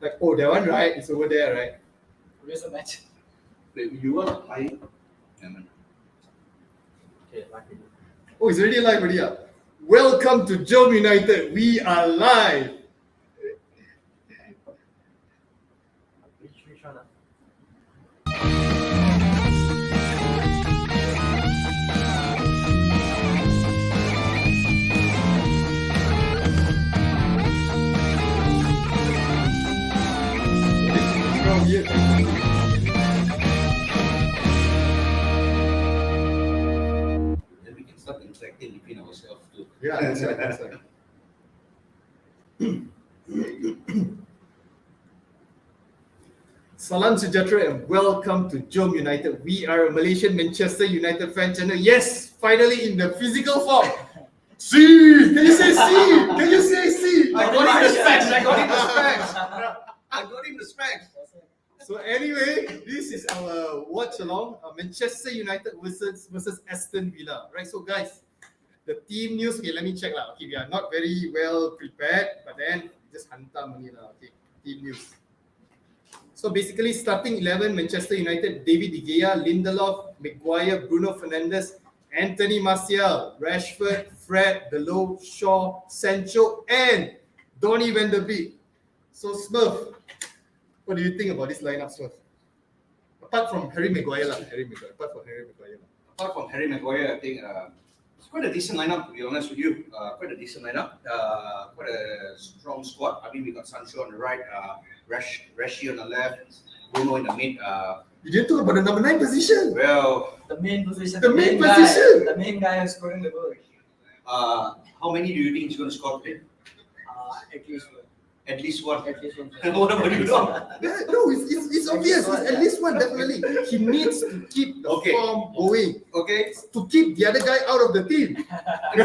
Like, oh, that one, right? It's over there, right? Where's the match? Wait, you want to play? Okay, back to you. Oh, it's already live already. Welcome to JomUnited. We are live. Which one? From here. Then we can start interacting between ourselves too. Yeah, that's right. That's right. Salam Sejahtera and welcome to JomUnited. We are a Malaysian Manchester United fan channel. Yes, finally in the physical form. See, can you say see? Can you say see? I got him the specs. I got him the specs. I got him the specs. So anyway, this is our watch along Manchester United versus Aston Villa. Right. So guys, the team news. Okay, let me check lah. Okay, we are not very well prepared, but then just hantam only lah. Okay, team news. So basically, starting 11, Manchester United: David De Gea, Lindelof, Maguire, Bruno Fernandes, Anthony Martial, Rashford, Fred, Delo, Shaw, Sancho, and Donny van der Beek. So Smurf, what do you think about this lineup, Smurf? Apart from Harry Maguire lah, Apart from Harry Maguire. Apart from Harry Maguire, I think it's quite a decent lineup, to be honest with you. Quite a decent lineup. Quite a strong squad. I mean, we got Sancho on the right, Rashi on the left, Bruno in the mid. You didn't talk about the number 9 position. Well, The main position. The main position. The main guy is scoring the goal. how many do you think he's going to score today? At least one. At least one. At least one. What about you, Dom? Yeah, no, it's obvious. It's at least one, definitely. He needs to keep the Okay. form going. Okay. To keep the other guy out of the team. No.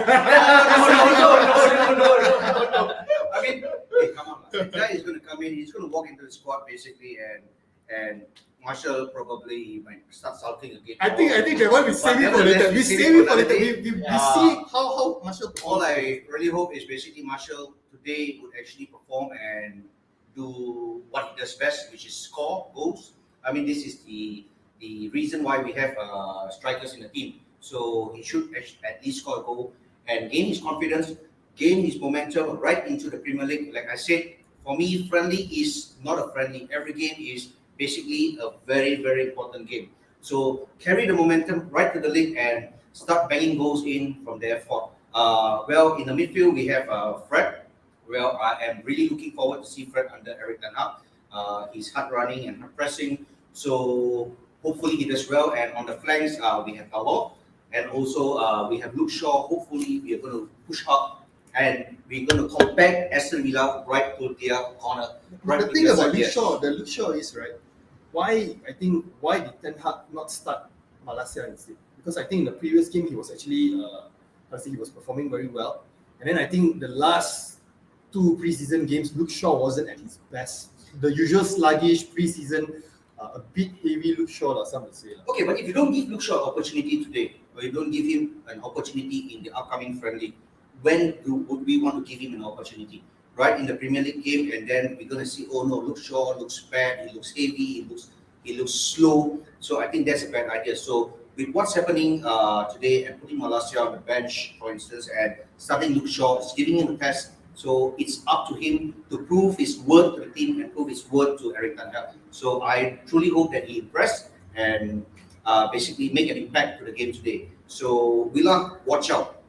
I mean, hey, come on. The guy is going to come in. He's going to walk into the squad basically, and Marshall probably might start sulking again. I think that one we save it for later. We save it for later. We see how Marshall. All I really hope is basically Marshall today would actually perform and do what he does best, which is score goals. I mean, this is the reason why we have strikers in the team. So he should at least score a goal and gain his confidence, gain his momentum right into the Premier League. Like I said, for me, friendly is not a friendly. Every game is basically a very, very important game. So carry the momentum right to the league and start banging goals in from there forth. Well, in the midfield, we have Fred. Well, I am really looking forward to see Fred under Eric Ten Hag. He's hard running and hard pressing. So hopefully he does well. And on the flanks, we have Paulo. And also we have Luke Shaw. Hopefully we are going to push up and we're going to compact Aston Villa right to their corner. Right The thing about Luke Shaw is right. Why did Ten Hag not start Malaysia instead? Because I think in the previous game he was actually he was performing very well. And then I think the last 2 preseason games, Luke Shaw wasn't at his best. The usual sluggish preseason, a bit heavy Luke Shaw, some would say. Okay, but if you don't give Luke Shaw an opportunity today, or you don't give him an opportunity in the upcoming friendly, when would we want to give him an opportunity? Right, in the Premier League game, and then we're going to see, oh no, Luke Shaw looks bad, he looks heavy, he looks slow. So I think that's a bad idea. So with what's happening today and putting Malaysia on the bench, for instance, and starting Luke Shaw, is giving him a test. So it's up to him to prove his worth to the team and prove his worth to Eric Ten Hag. So I truly hope that he impressed and basically make an impact to the game today. So Villa, watch out.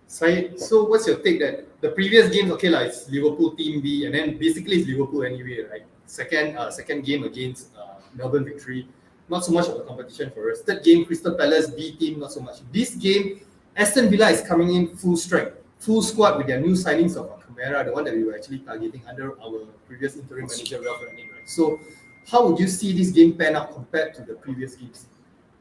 So what's your take that the previous games, okay lah, it's Liverpool Team B, and then basically it's Liverpool anyway, right? Second game against Melbourne Victory, not so much of a competition for us. Third game, Crystal Palace B team, not so much. This game, Aston Villa is coming in full strength, full squad with their new signings of Kamara, the one that we were actually targeting under our previous interim manager, Ralph Rangnick, right? So how would you see this game pan out compared to the previous games?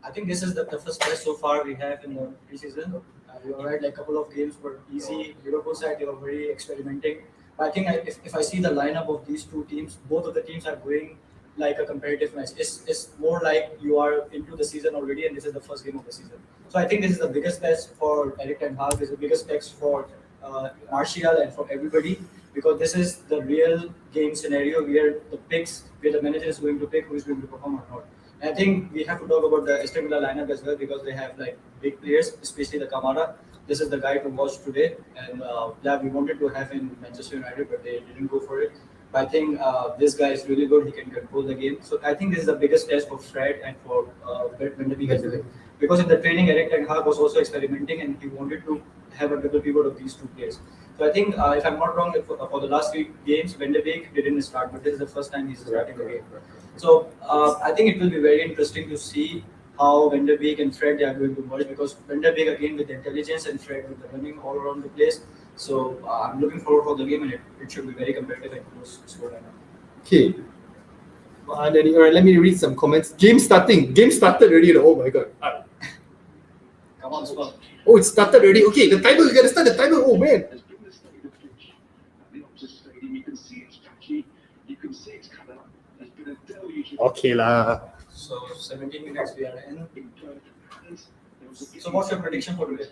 I think this is the toughest test so far we have in the preseason. We were right, like a couple of games were easy. Liverpool side, they were very experimenting. But I think if I see the lineup of these two teams, both of the teams are going like a competitive match. It's more like you are into the season already and this is the first game of the season. So I think this is the biggest test for Eric Ten Hag. This is the biggest test for Martial and for everybody. because this is the real game scenario where the manager is going to pick who is going to perform or not. And I think we have to talk about the Aston Villa lineup as well because they have like big players, especially the Kamara. This is the guy to watch today, and yeah, we wanted to have in Manchester United, but they didn't go for it. But I think this guy is really good. He can control the game. So I think this is the biggest test for Fred and for Van de Beek as well. Because in the training, Eric Ten Hag was also experimenting, and he wanted to have a double pivot of these two players. So I think, if I'm not wrong, for the last 3 games, Van de Beek didn't start, but this is the first time he's starting the game. So I think it will be very interesting to see how Van de Beek and Fred are going to merge, because Van de Beek again with the intelligence and Fred with the running all around the place. So I'm looking forward for the game, and it should be very competitive and close scoreline. Okay. And then, all right, let me read some comments. Game started already. Oh my god. Come on, Spurs. Oh, it started already. Okay, the timer. We gotta start the timer. Oh man. Okay lah. So 17 minutes we are in. So what's your prediction for today?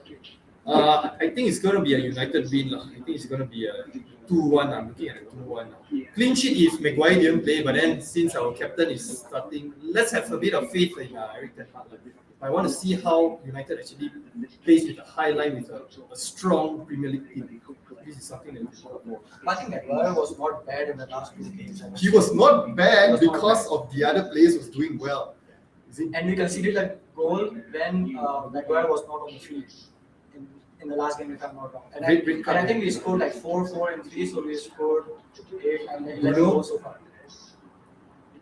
I think it's gonna be a United win lah. I think it's gonna be a 2-1. I'm looking at a 2-1 now. Clean sheet if Maguire didn't play, but then since our captain is starting, let's have a bit of faith in Eric Ten Hag. I want to see how United actually plays with a high line with a strong Premier League team. This is something that we should know. I think Maguire was not bad in the last 2 games. He was not bad because of the other players was doing well. And we conceded a goal when Maguire was not on the field in the last game, if I'm not wrong. And I think we scored like 4, 4, and 3, so we scored 8 and 11 goals so far.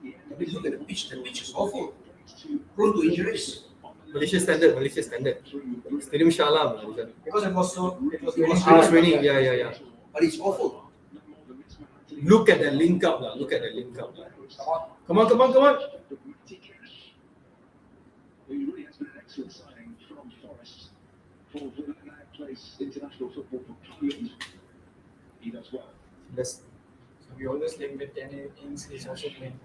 Look at the pitch. The pitch is awful. Prone to injuries. Malaysia standard. Stadium Shalam, Malaysia. Because it was raining. Yeah. But it's awful. Look at the link up. Come on. That's So we always link with Danny Ings is also playing.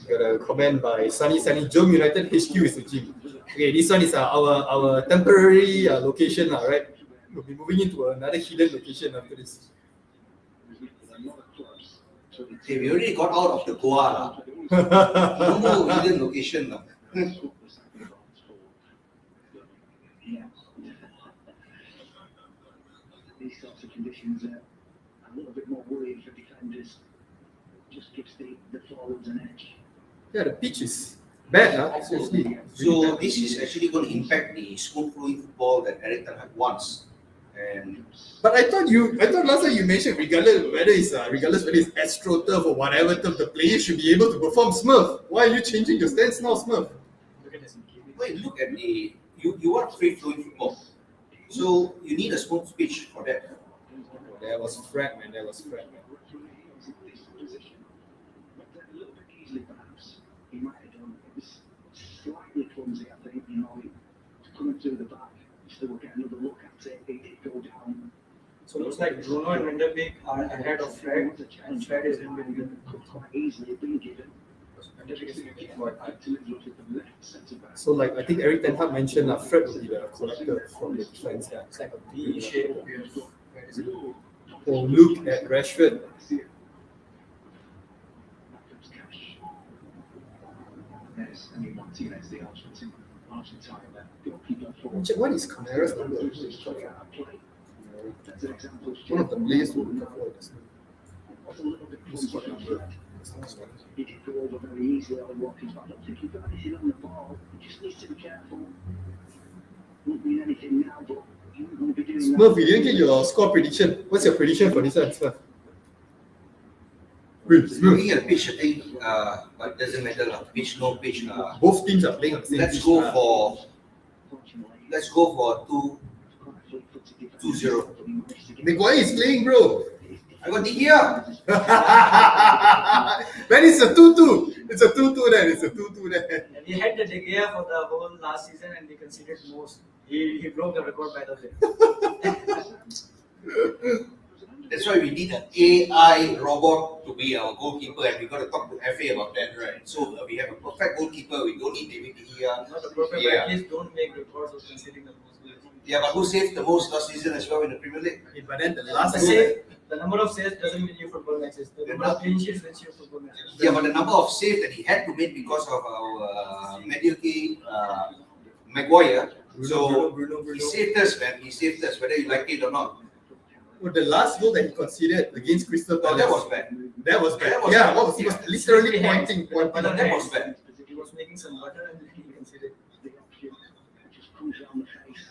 got a comment by Sunny. JomUnited HQ is the gym. Okay, this one is our temporary location, right? We'll be moving into another hidden location after this. Hey, we already got out of the Goa. No more hidden location now. These sorts of conditions are a little bit more worrying for defenders. Just gives the forwards an edge. Yeah, the pitch is bad, seriously. So this is actually going to impact the smooth flowing football that Eric Ten Hag wants. And But I thought last time you mentioned regardless whether it's AstroTurf or whatever turf, the players should be able to perform. Smurf, why are you changing your stance now, Smurf? Look at this. wait, look at you want free flowing football. So you need a smooth pitch for that. There was Fred, man. He might have done it was slightly clumsy, I think, coming through the back, still get another look at it, it did go down. So it looks like Bruno and Van de Beek are ahead of Fred, and Fred is in between. Could quite easily been given. Van de Beek is in between. So like I think Eric Ten Hag mentioned Fred will be the collector from the defense. Yeah. It's like a V shape. Where is it? Oh, look at Rashford. There's only Martinez, the Argentine goalkeeper for Check what is Kamara's number. that's an example. One of the players who will cover this. Was a little bit clumsy. He did go over very easily on Watkins, but I don't think he's got anything on the ball. He just needs to be careful. Won't mean anything now, but he's going to be doing that. Smurf, we didn't get your score prediction. What's your prediction for this one, Smurf? Wait, Smurf. Looking at the pitch, I think, but it doesn't matter. Pitch, no pitch. Both teams are playing on the same Let's pitch. go for 2-0. Maguire is playing, bro. I got here. Man, it's a 2-2. It's a 2-2 then. And we had the De Gea for the whole last season, and we conceded most. He broke the record by the way. That's why we need an AI robot to be our goalkeeper, and we got to talk to FA about that, right? So we have a perfect goalkeeper. We don't need David De Gea. Not a perfect, Yeah. but at least don't make records of conceding the most goals. Yeah, but who saved the most last season as well in the Premier League? But then the last The goal, save, the number of saves doesn't win you football matches. The number of clean sheets wins you football matches. Yeah, but the number of saves that he had to make because of our mediocre Maguire. So he saved us, man. He saved us, whether you like it or not. oh, the last goal that he conceded against Crystal Oh, Palace. that was bad. That was bad. That was Yeah, bad. what was, he was literally Hands. pointing. But That was bad. He was making some butter and he conceded. The option just comes down the face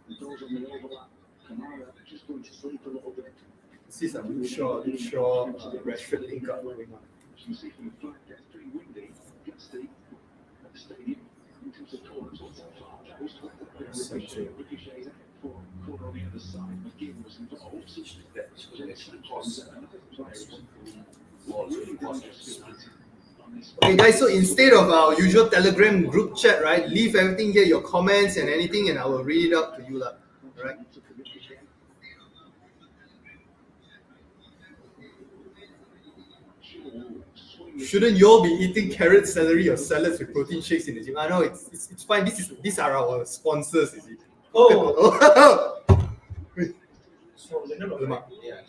and goes on the overlap. Kamara just going to sleep a little bit. This is a Luke Shaw, Rashford link up going on. As you can see from the flag, it's pretty windy, gusty at the stadium. In terms of corners, what's that far post? So true. Ricochets out for corner on the other side. McGinn was involved. Okay, guys, so instead of our usual Telegram group chat, right, leave everything here, your comments and anything, and I will read it out to you, lah. Right? Shouldn't you all be eating carrot, celery, or salads with protein shakes in the gym? I know it's fine. These are our sponsors, is it? Oh, so Lemak. Yeah.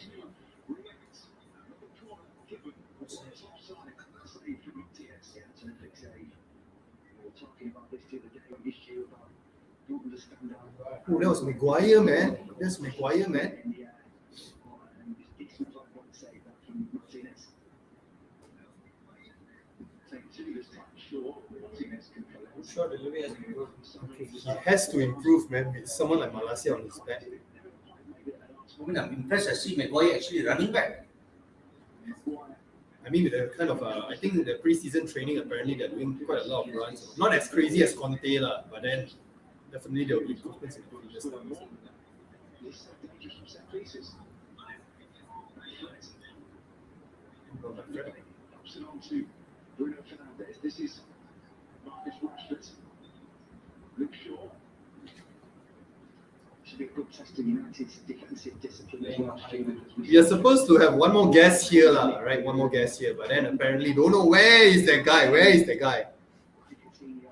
Oh, that was Maguire, man. That's Maguire, man. sure delivery has improved. He has to improve, man, with someone like Malaysia on his back. I mean, I'm impressed I see Maguire actually running back. I mean, with the kind of, I think the preseason training, apparently they're doing quite a lot of runs. Not as crazy as Conte, lah, but then definitely there will be improvements in the previous times. Bruno Fernandes. This is Marcus Rashford. Luke Shaw. Should be a good test of United's defensive discipline as well. We are supposed to have one more guest here, lah, right? One more guest here, but then apparently don't know where is that guy. Where is the guy? You can see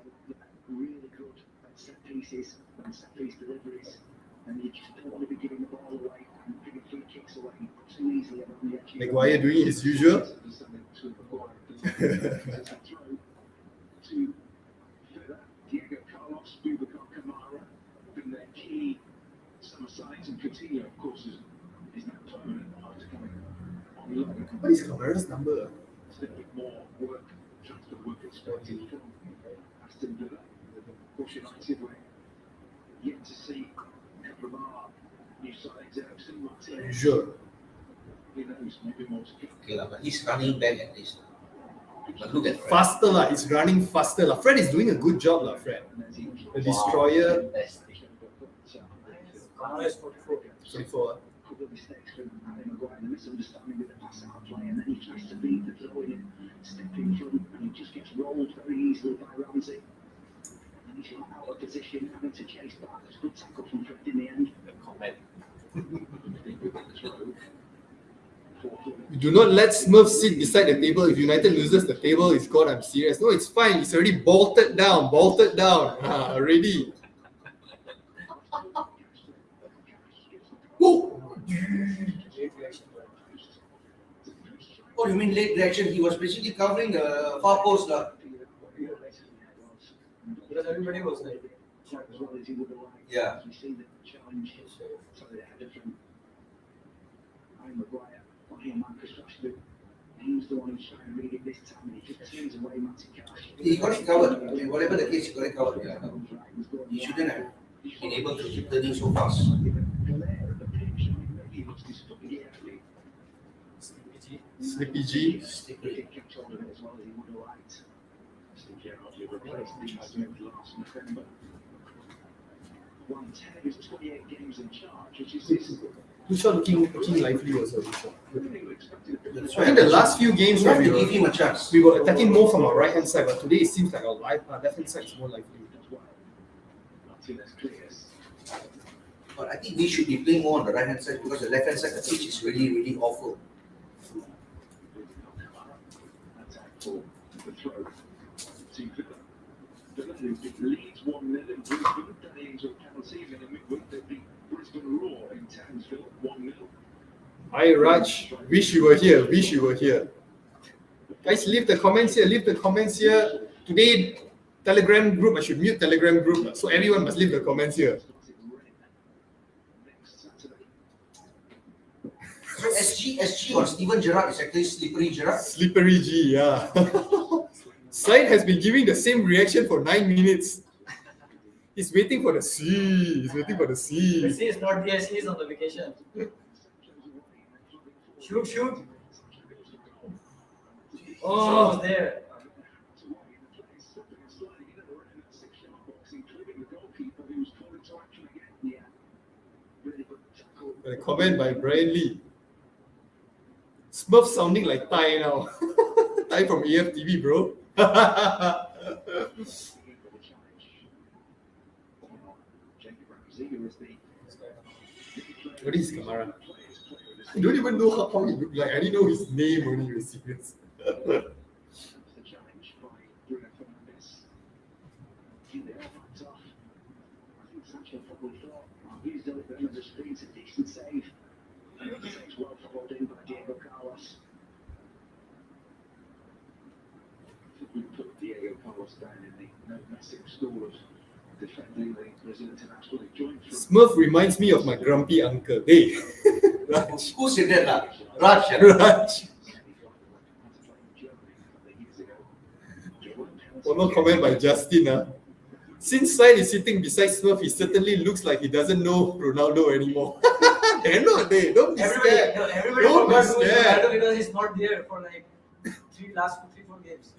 really good at set pieces and set piece deliveries, and you just don't want to be giving the ball away and giving free kicks away too easily around the edge. Maguire doing his usual. To Diego Carlos, Boubacar Kamara, been their key summer signings, and Coutinho, of course, is now permanent after coming on loan. What is Kamara's number? It's a little bit more work, transfer work expected from Aston Villa. Of course, United were yet to see a couple of our new signings, Ericsson, Martinez. Usual. Who knows, maybe more to come. Okay, but he's running back at least. But look at Fred. Faster, lah. He's running faster, lah. Fred is doing a good job, lah, Fred. The destroyer. Kamara is 44. 24. Couple of mistakes from Harry Maguire, the misunderstanding with the pass out play, and then he tries to beat the throw in, step in front, and he just gets rolled very easily by Ramsey. And he's out of position, having to chase back. It's a good tackle from Fred in the end. Do not let Smurf sit beside the table. If United loses the table, it's gone. I'm serious. No, it's fine. It's already bolted down. Already. Oh. Oh, you mean late reaction? He was basically covering the far post, lah. Because everybody was like, As well as he would have liked. Yeah. You see the challenge, so they had different. Harry Maguire, here Marcus Rashford. He was the one who's trying to read it this time, and he just turns away Matty Cash. He got it covered. I mean, whatever the case, he got it covered. Yeah. He shouldn't have been able to keep turning so fast. Slippy G. Lucia looking lively also. I think the last few games You have we to give him were, a chance. we were attacking more from our right hand side, but today it seems like our left hand side is more lively. But I think we should be playing more on the right hand side because the left hand side, the pitch is really, really awful. Leeds 1-0 in Brisbane, turning into a penalty, and in midweek they beat Brisbane Roar in Townsville 1-0. Hi Raj, wish you were here. Wish you were here. Guys, leave the comments here. Leave the comments here. Today, Telegram group. I should mute Telegram group, so everyone must leave the comments here. So SG on Steven Gerrard is actually Slippery Gerrard. Slippery G, yeah. Said has been giving the same reaction for 9 minutes. He's waiting for the C. He's waiting for the C. The C is not there. C is on the vacation. Shoot. Oh, There. a comment by Brian Lee. Smurf sounding like Thai now. Thai from AFTV, bro. What is Kamara? I don't even know how he looked like. I didn't know his name only. He was serious. We put Diego Carlos down in the no massive school of defending the Brazil international. He joined from Smurf reminds me of my grumpy uncle. Hey, Raj. Who said that? Raj. Raj. One more comment by Justin. Since Said is sitting beside Smurf, he certainly looks like he doesn't know Ronaldo anymore. They're not there. Don't be scared. Everybody Don't be forgot who is scared. Ronaldo because he's not there for like 3-4 games.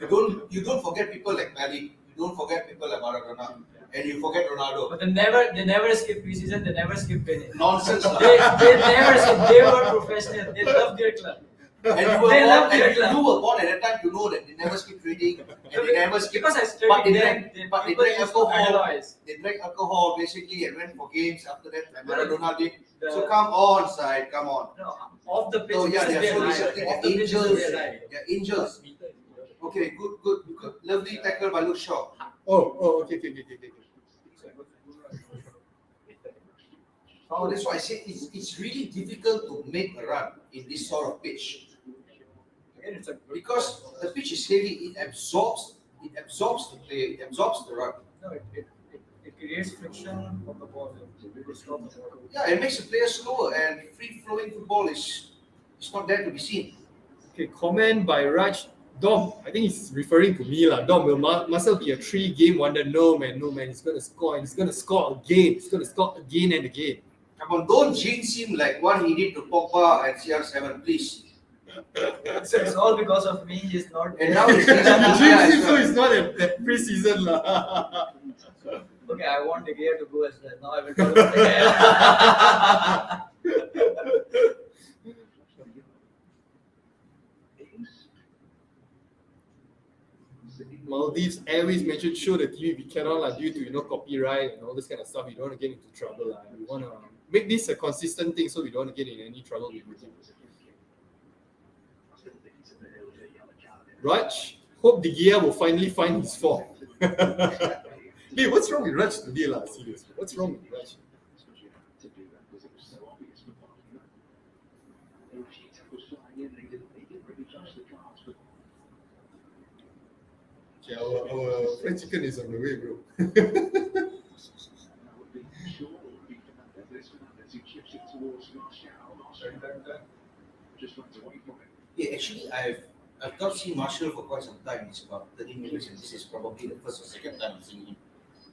You don't forget people like Mali. You don't forget people like Maradona. And you forget Ronaldo. But they never skip preseason. They never skip training. Nonsense. They never skip. They were professional. They love their club. And They love their club. you were born at that time to know that they never skip training and they never skip. Because I But studied they them. drank People used to alcohol. idolize. They drank alcohol basically and went for games after that. Like Maradona did. The- So come on, side, come on. No, off the pitch. Oh yeah, this is they're their so life. disciplined. Off They're the pitch is angels. their life. They're angels. Okay, good. Lovely tackle by Luke Shaw. Okay. So that's why I say it's really difficult to make a run in this sort of pitch. Again, it's a Because the pitch is heavy, it absorbs the play, it absorbs the run. No, it creates friction of the ball. It stops the ball. Yeah, it makes the player slower and free-flowing football is not there to be seen. Okay, comment by Raj. Dom, I think he's referring to me. Dom, will Marcel be a 3-game wonder? No, man. He's going to score and he's going to score again. He's going to score again and again. Come on, don't jinx him like what he did to Pogba at CR7, please. So it's all because of me. He's not. And now he's So he's not at that pre-season. Okay, I want the gear to go as well. Now I will talk about the Maldives Airways mentioned show the TV we cannot due to copyright and all this kind of stuff. We don't want to get into trouble. We want to make this a consistent thing so we don't want to get in any trouble with YouTube. Raj, hope De Gea will finally find his form. Hey, what's wrong with Raj today, seriously? What's wrong with Raj? Okay, our fried chicken is on the way, bro. Yeah, actually, I've not seen Marshall for quite some time. It's about 30 minutes, and this is probably the first or second time I'm seeing him.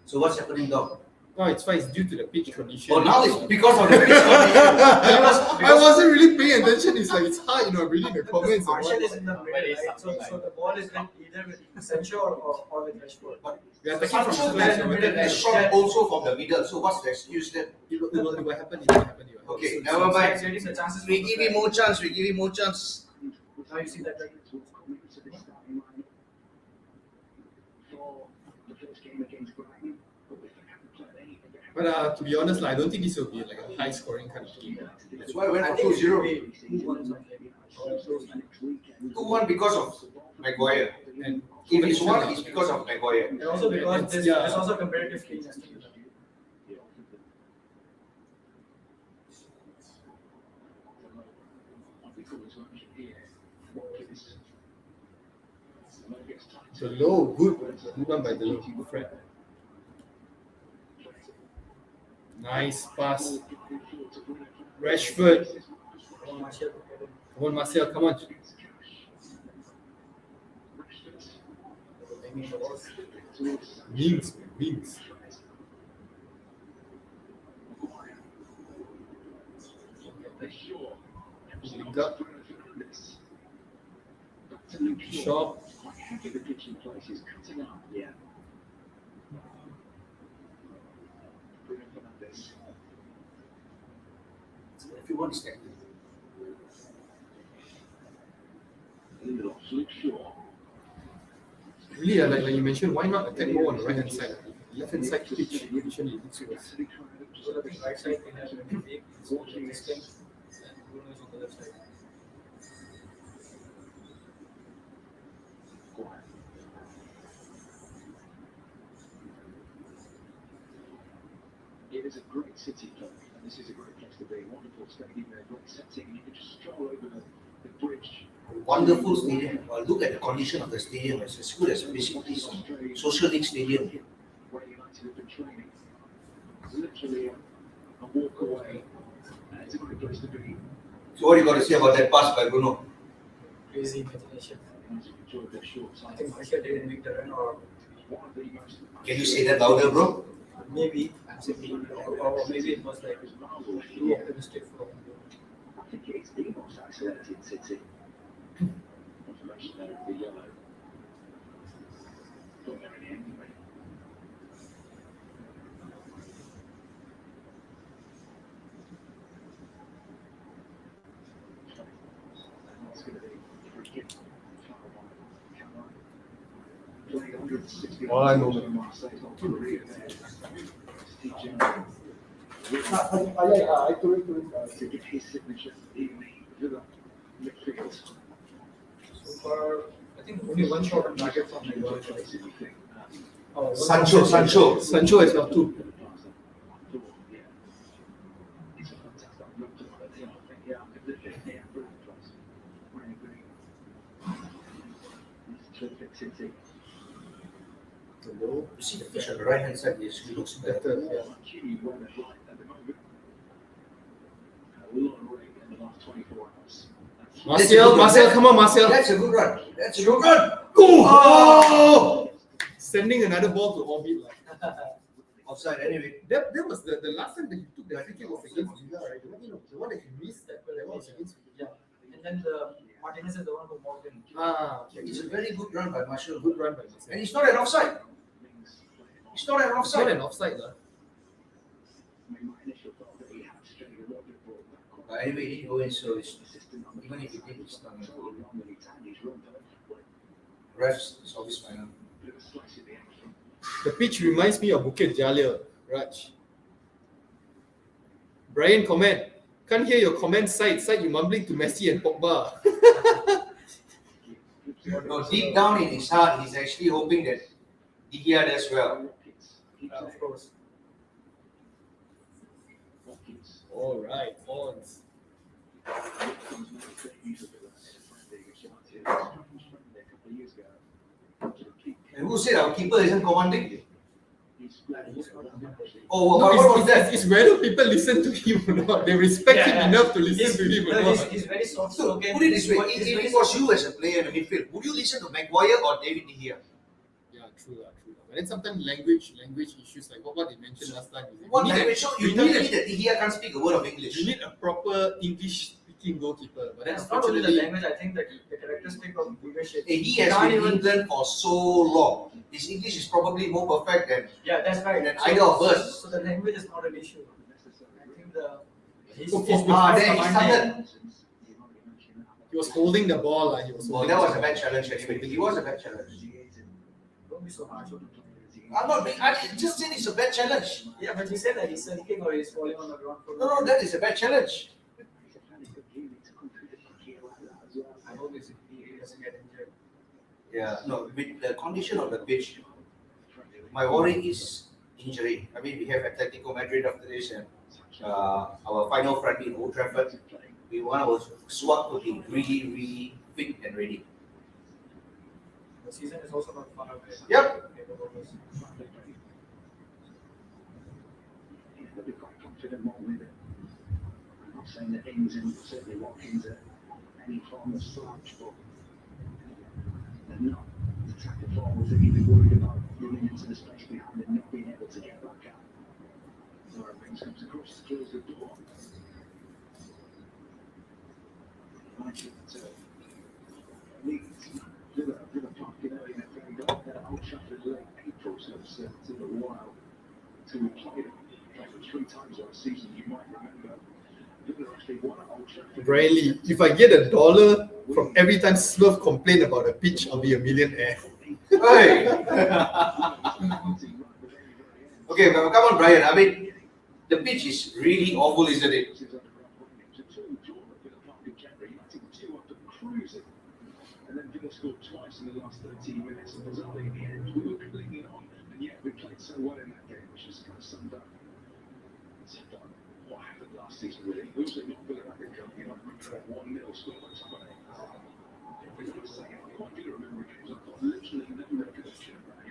So what's happening now? No, it's fine. It's due to the pitch condition. Oh, now it's because of the pitch condition. I wasn't really paying attention. It's like it's hard, reading the comments. And Marshall what. is in the middle, right? So the ball is either with Sancho or with Rashford. We are The taking from Sancho square, is so we're taking- shot also from the middle. So what's the excuse then? It will happen. It will happen. Okay, So- never mind. Creating the chances. We give him more chance. We give him more chance. Now you see that, right? But to be honest, I don't think this will be like a high scoring kind of game. That's why I went I for think 2-0. 2-1 because of Maguire. And If it's one, it's because of Maguire. And also because there's also a competitive team. Aston Villa. The low, good one by the low. Fred. Nice pass. Rashford. Come on, Martial. Come on, Marcel, come on. Wings. Link up. Shot. Everyone is active. Really, like you mentioned, why not attack more on the right hand side? Left hand side pitch usually looks worse. So I think right side we have Big, this thing, and Bruno is on the left side. It is a great city club, and this is a great place to be. Wonderful stadium, a great setting. You can just stroll over the bridge. Wonderful stadium. Look at the condition of the stadium. It's as good as basically some social league stadium. Where United have been training. Literally a walk away. It's a great place to be. So what do you got to say about that pass by Bruno? Crazy imagination. United enjoyed their short I time. think Martial didn't make the run, or One of the most Can you say that louder, bro? maybe or maybe it was like too optimistic for him. I think it's the most isolated city. Confirmation there of the yellow. Got there in the end, anyway. And that's going to be a free kick. Playing 160 Marseille, not to read there. Steve Jones. To get his signature in the Villa midfield. So far, I think only one shot on target from Maguire. Oh, Sancho. Sancho as well too. It's a fantastic look to the team. I think, yeah, brilliant place. Really good. It's a terrific city. Low. You see the fish on the right hand side, it looks better. Better. Yeah. Kiwi weather right at the moment. A lot of rain in the last 24 hours. Marcel, come on, Marcel. That's a good run. That's a good run. Oh! Sending another ball to orbit. Like. Offside anyway. That was the last time that he took the free kick was against Villa, right? The one that he missed, that was against Villa. Yeah, and then the Martinez is the one who walked in. Okay. It's a very good run by Marshall. Good run by Marcel. And it's not an offside. It's not an It's not offside. an offside, lah. My initial thought that he had straight a little bit more back. But anyway, he didn't go in, so it's, even if he did, it's not. Refs, it's obvious by now. The pitch reminds me of Bukit Jalil, Raj. Brian, comment. Can't hear your comment side. You mumbling to Messi and Pogba. No, deep down in his heart, he's actually hoping that De Gea does well. Of course. All right, Ons. And who said our keeper isn't commanding? Oh, No, what was that? it's whether people listen to him or not. They respect him enough to listen to him or not. He's very soft So, spoken. put it this way, if it was you as a player in the midfield, would you listen to Maguire or David De Gea? Yeah, true. But then sometimes language issues like what they mentioned last time. is What you need language? a- So you you tell need me a- that De Gea can't speak a word of English. You need a proper English-speaking goalkeeper. But then It's not only the unfortunately, language, I think that the characteristic of leadership. He has Can't been in even- England for so long. His English is probably more perfect than Yeah, that's right. Then either of us. So the language is not an issue. I think he's there he started. he was holding the ball. He was Oh, holding that the was a ball. bad challenge anyway. He was a bad challenge. Don't be so harsh. I'm not being, I just said it's a bad challenge. Yeah, but he said that he's sinking or he's falling on the ground. No, that is a bad challenge. I hope he doesn't get injured. Yeah, no, with the condition of the pitch, my worry is injury. I mean, we have Atletico Madrid after this, and our final friendly in Old Trafford. We want our squad to be really, really fit and ready. The season is also not far away. Yep. They'll be quite confident more with it. I'm not saying that Ings and certainly Watkins are any form of slouch, but they're not the type of forwards that you'd be worried about running into the space behind and not being able to get back out. Laura Ings comes across, closes the door. Villa Park, you know, in a very good Old Trafford late April, so it's a little while to play them. Three times last season, you might remember. Villa actually won at Old Trafford. Bradley, if I get $1 from every time Smurf complain about a pitch, I'll be a millionaire. Hey. Okay, but come on, Brian. I mean, the pitch is really awful, isn't it? And then Villa scored twice in the last 13 minutes, and bizarrely in the end, we were clinging on, and yet we played so well in that game, which is kind of summed up what happened last season, really. We also not Villa at the cup, you know, 1-0 score or something. I quite do remember games. I've got literally no recollection of that.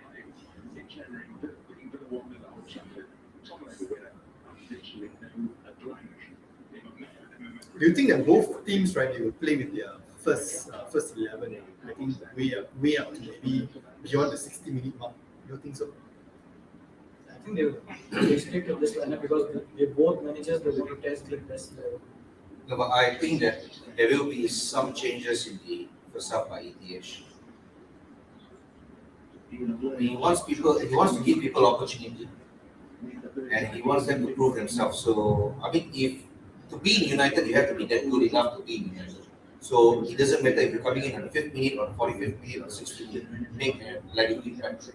In January, beating Villa 1-0 at Old Trafford, Tom the winner. Literally no blank. Do you think that both teams, right, they will play with their first 11? I think way up to maybe beyond the 60-minute mark. You don't think so? I think they stick to this lineup because they both managers they want to test the best level. No, but I think that there will be some changes in the first half by ETH. He wants to give people opportunity, and he wants them to prove themselves. So I mean, if to be in United, you have to be that good enough to be in United. So it doesn't matter if you're coming in on the 5th minute or 45th minute or 60th minute, make a like impact.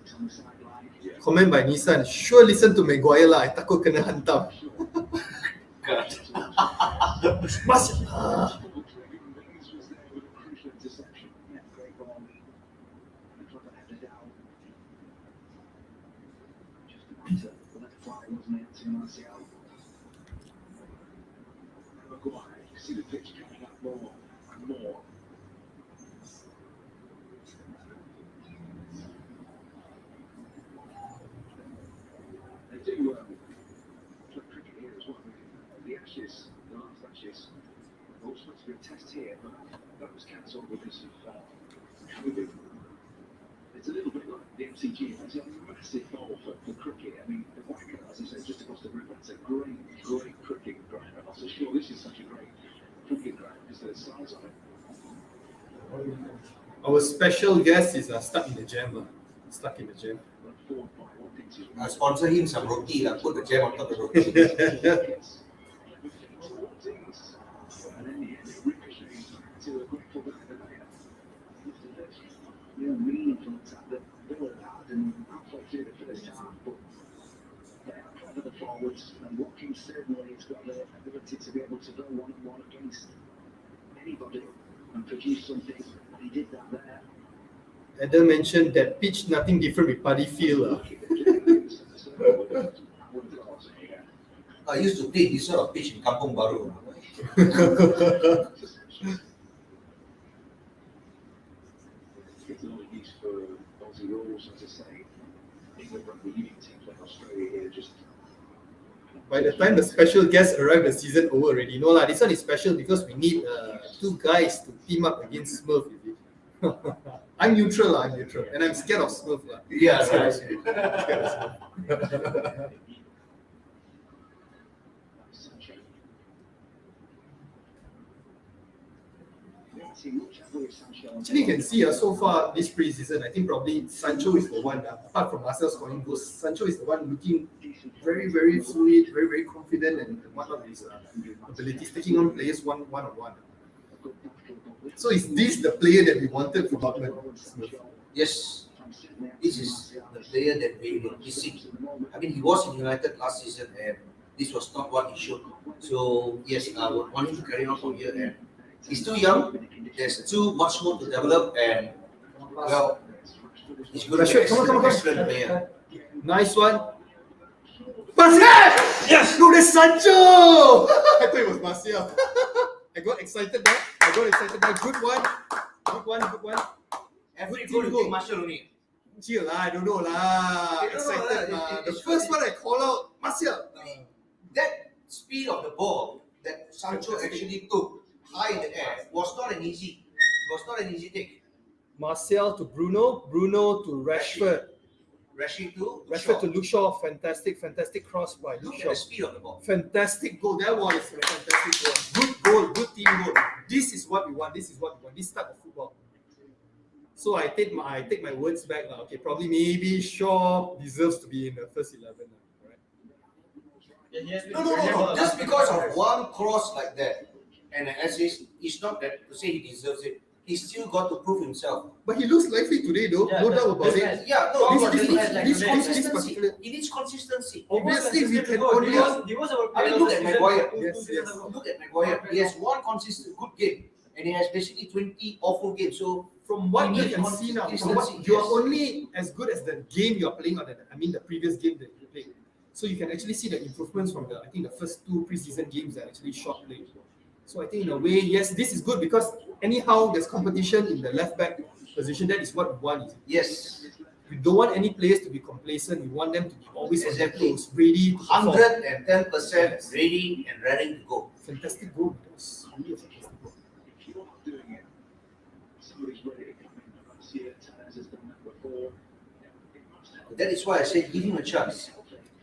Comment by Nissan, sure listen to Maguire lah, I takut kena hantam. God. Mas, See the pitch coming up more and more. They do play cricket here as well. The Ashes, the last Ashes, there was supposed to be a test here, but that was cancelled because of COVID. It's a little bit like the MCG. It's a massive goal for cricket. I mean, the Wacker, as I said, just across the river, it's a great cricket ground. I'm not so sure this is such a great cricket ground because there's size on it. our special guest is stuck in the jam. Stuck in the jam. Sponsor him some roti, put the jam on top of the roti. Meaningful attack that Villa had and halfway through the first half, but they are clever the forwards, and Watkins certainly has got the ability to be able to go one-on-one against anybody and produce something, and he did that there. Adam mentioned that pitch nothing different with Paddy Field. I used to play this sort of pitch in Kampung Baru. It's a lot of use for Aussie rules, as I say. England rugby union teams like Australia here just. By the time the special guest arrived, the season over already. No lah, this one is special because we need two guys to team up against Smurf. I'm neutral, and I'm scared of Smurf. Yeah, right. Actually, you can see so far this pre-season, I think probably Sancho is the one, apart from Marcel scoring goals, Sancho is the one looking very, very fluid, very, very confident, and one of his abilities, taking on players one-on-one. So is this the player that we wanted for Dortmund? Yes, this is the player that we were missing. I mean, he was in United last season, and this was not what he showed. So yes, I would want him to carry on from here. And he's too young. There's too much more to develop, and well, he's good. Rashford, come on. Excellent player. Nice one. Martial! Yes! No, that's Sancho! I thought it was Martial. I got excited there. Good one. Every goal you take Martial only. Chill lah, I don't know lah. Excited lah. The first one I call out, Martial. That speed of the ball that Sancho actually took high in the air was not an easy take. Martial to Bruno to Rashford. Rashid to Luke Shaw, fantastic cross by Luke Look at Shaw. the speed of the ball. Fantastic goal. That was a fantastic goal. Good goal, good team goal. This is what we want. This type of football. So I take my words back. Okay, probably maybe Shaw deserves to be in the first 11. Right? No. Just because of one cross like that, and an assist, it's not that to say he deserves it. He's still got to prove himself. But he looks lively today, though. Yeah, no doubt about it. Yeah, no, This consistency. particular. He needs consistency. Obviously, we can He only. was our I mean, player look of at the Maguire. season. Yes. Look at Maguire. He has one consistent good game, and he has basically 20 awful games. So From what we we need can see now, consistency, you are yes. only as good as the game you are playing on. The previous game that you played. So you can actually see the improvements from the first 2 preseason games that actually short played. So I think in a way, yes, this is good because anyhow there's competition in the left back position. That is what we want. yes, We don't want any players to be complacent. We want them to be always on their Exactly. toes, ready to perform. 110% ready and raring to go. Fantastic goal. It was really a fantastic goal. If you're not doing it, somebody's ready to come in. Martial has done that before. That is why I said give him a chance.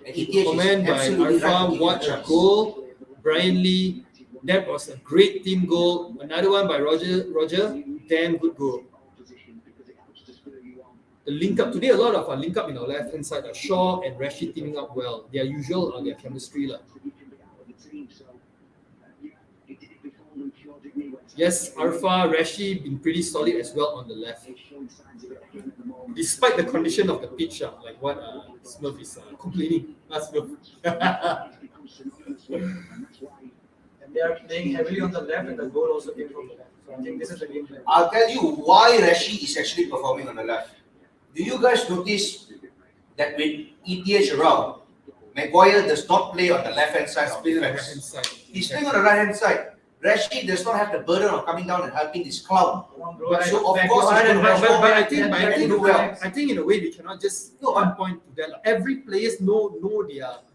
And ETH Comment is by absolutely right to Arfa, give him what a chance. goal. Brian Lee, that was a great team goal. Another one by Roger, damn good goal. The link up, today a lot of our link up in our left hand side are Shaw and Rashid teaming up well. Their usual their chemistry. Yes, Arfa, Rashid been pretty solid as well on the left. Despite the condition of the pitch, like what Smurf is complaining. Smurf. And they are playing heavily on the left, and the goal also came from the left. So I think this is the game plan. I'll tell you why Rashid is actually performing on the left. Do you guys notice that with ETH around, Maguire does not play on the left-hand side of Playing on the defense? right-hand side. He's playing on the right-hand side. Rashid does not have the burden of coming down and helping this clown. But So of course, but I can think do well. I think in a way we cannot just No, pinpoint to that. Like, every players know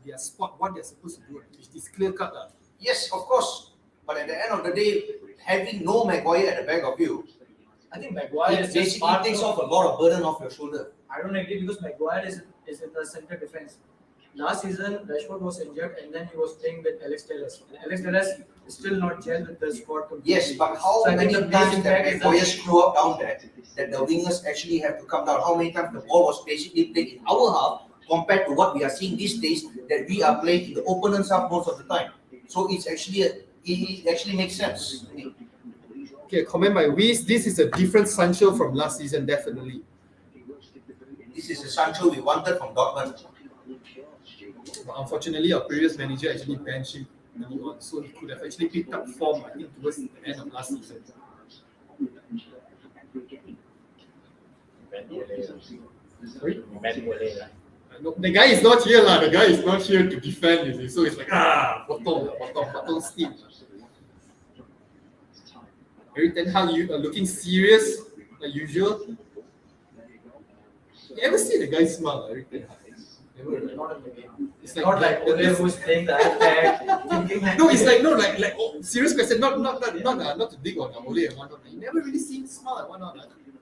their spot, what they're supposed to do. It is clear cut. Yes, of course. But at the end of the day, having no Maguire at the back of you, I think Maguire it is just basically part takes of. off a lot of burden off your shoulder. I don't agree because Maguire is in the center defense. Last season, Rashford was injured and then he was playing with Alex Telles. And Alex Telles is still not gelled with the squad completely. Yes, but how So I many think the times basic that impact is Maguire the- screw up down there, that the wingers actually have to come down? How many times the ball was basically played in our half compared to what we are seeing these days that we are playing in the opponent's half most of the time? So it's actually it actually makes sense. Okay, comment by Weiss. This is a different Sancho from last season, definitely. This is the Sancho we wanted from Dortmund. But unfortunately, our previous manager actually benched him early on, so he could have actually picked up form, I think, towards the end of last season. Sorry? No, the guy is not here, lah. The guy is not here to defend, you see. So it's like, bottom steam. Every Ten Hag, you are looking serious, like usual. You ever see the guy smile, Eric Ten Hag? Never, right? Not in the game. It's Not like Ole who's playing the iPad, thinking like No, it's like serious question. Not to dig on Ole and whatnot. You never really seen him smile at whatnot.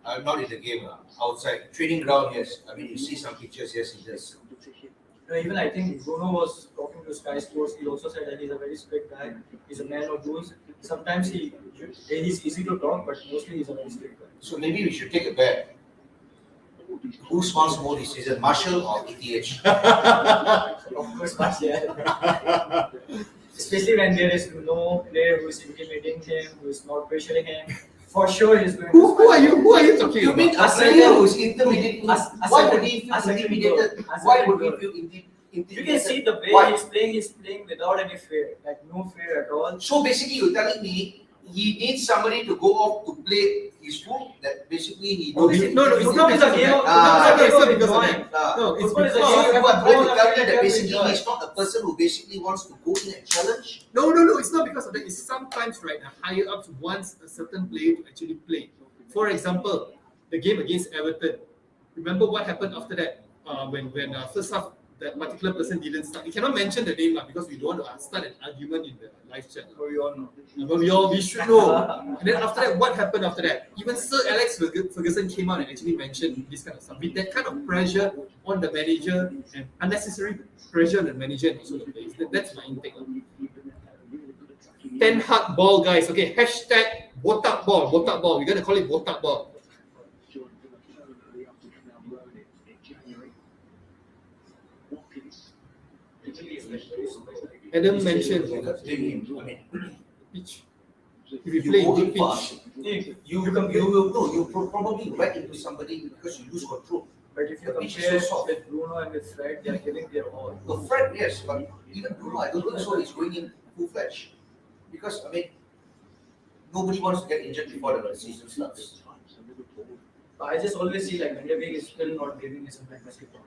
I'm not in the game, outside. Training ground, yes. I mean, you see some pictures, yes, he does. Even I think Bruno was talking to Sky Sports. He also said that he's a very strict guy. He's a man of rules. Sometimes he's easy to talk, but mostly he's a very strict guy. So maybe we should take a bet. Who smiles more this season, Marshall or ETH? Of course, Martial. Especially when there is no player who is intimidating him, who is not pressuring him. For sure, he's going Who to. are you talking You mean about? a player who's intimidating? As Why a would he feel as a intimidated? as a Why would he goal. feel intimidated? You can see the way Why? he's playing without any fear, like no fear at all. So basically, you're telling me he needs somebody to go off to play his full. That basically he Oh, knows. no, it's not because of that. it's No, not it's not because of enjoying. that. No, it's Football is a because. game. You are trying to tell me that Enjoy. basically he's not a person who basically wants to go in and challenge. No, it's not because of that. It's sometimes, right, the higher ups wants a certain player to actually play. For example, the game against Everton. Remember what happened after that? When first half, that particular person didn't start. We cannot mention the name because we don't want to start an argument in the live chat. We all know. But we should know. And then after that, what happened after that? Even Sir Alex Ferguson came out and actually mentioned this kind of stuff. With that kind of pressure on the manager and unnecessary pressure on the manager and also the players. That's my intake. Ten Hag ball, guys. Okay, hashtag botak ball. Botak ball. We're gonna call it botak ball. Adam mentioned pitch. If you play good pitch, You will probably whack into somebody because you lose control. But if you The pitch is compare so soft. with Bruno and with Fred, they are giving their all. The Fred, yes, but even Bruno, I don't think so. He's going in full fledged because nobody wants to get injured before the season starts. But I just always see like Van de Beek is still not giving us some basketball.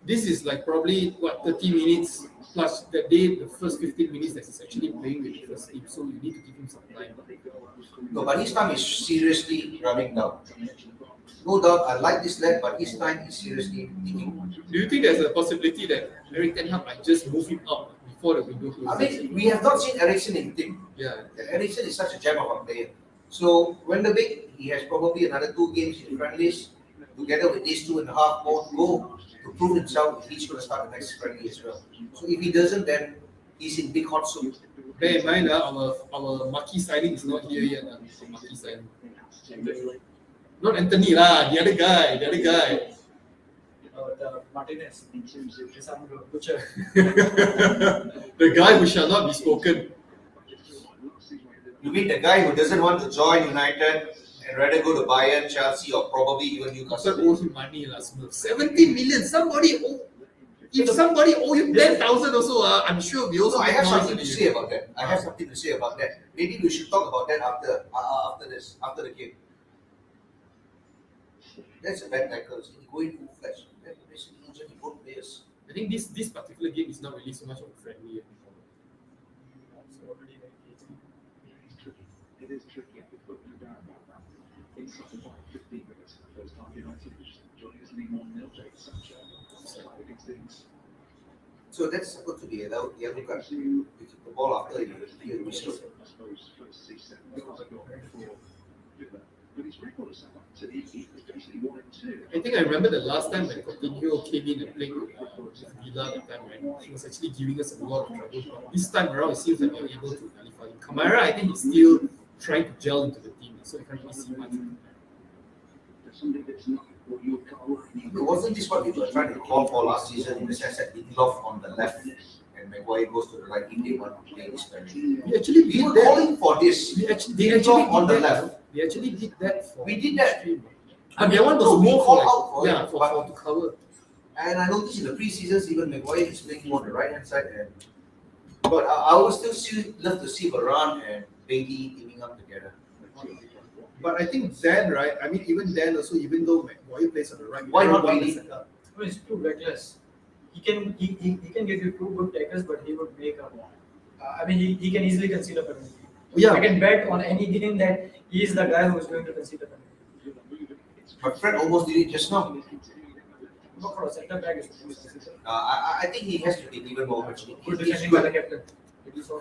this is like probably 30 minutes plus the day, the first 15 minutes that he's actually playing with the first team. So you need to give him some time. No, but his time is seriously running down. No doubt, I like this lad, but his time is seriously ticking. Do you think there's a possibility that Eric Ten Hag might just move him out before the window closes? We have not seen Eriksen in team. Yeah. Eriksen is such a gem of a player. So when the big, he has probably another 2 games in friendlies, together with these 2.5 more to go to prove himself if he's going to start the next friendly as well. So if he doesn't, then he's in big hot soup. Bear in mind, our marquee signing is not here yet. Marquee signing. Not Anthony lah, the other guy. The Martinez, the butcher. The guy who shall not be spoken. You mean the guy who doesn't want to join United and rather go to Bayern, Chelsea, or probably even After Newcastle? owe him money lah, Smurf. 17 million. If somebody owe you 10,000 also, I'm sure we also. So I have make something noise to in say about that. Maybe we should talk about that after the game. That's a bad tackle. He going full flash. That basically injured both players. I think this particular game is not really so much of a friendly anymore. It is tricky. I could put no doubt about that. Inside about 15 minutes of the first half, United just joining us leading 1-0. Jake Sancho sliding against things. So that's supposed to be a yellow card. You took the ball after you whistle. I suppose first see 7 goals I got for Villa. But his record is up to he was basically 1 and 2. I think I remember the last time when Coutinho came in and played with Villa that time, right? He was actually giving us a lot of trouble. But this time around, it seems like we're able to nullify him. Kamara, I think he's still trying to gel into the team, so I can't really see much. There's something that's not what you would call Wasn't this what we were trying to call for last season in the sense that Lindelof on the left and Maguire goes to the right if they want to play this friendly? We actually We did were that. calling for this. They actually Lindelof on the did that. left. They actually did that for. We did that. I mean, I want No, to we more call for out for it, for to cover. And I noticed in the pre-seasons, even Maguire is playing more on the right-hand side. But I would still love to see Varane and Bailey teaming up together. But I think then, right? I mean, even then also, even though Maguire plays on the right, Why not everyone Bailey? is set up. No, it's too reckless. He can give you 2 good tackles, but he would make a. He can easily concede a penalty. Yeah. I can bet on any game that he is the guy who is going to concede a penalty. But Fred almost did it just now. Not for a centre back, it's I think he has to be even more mature. good He's defending by the good. captain. Did you saw?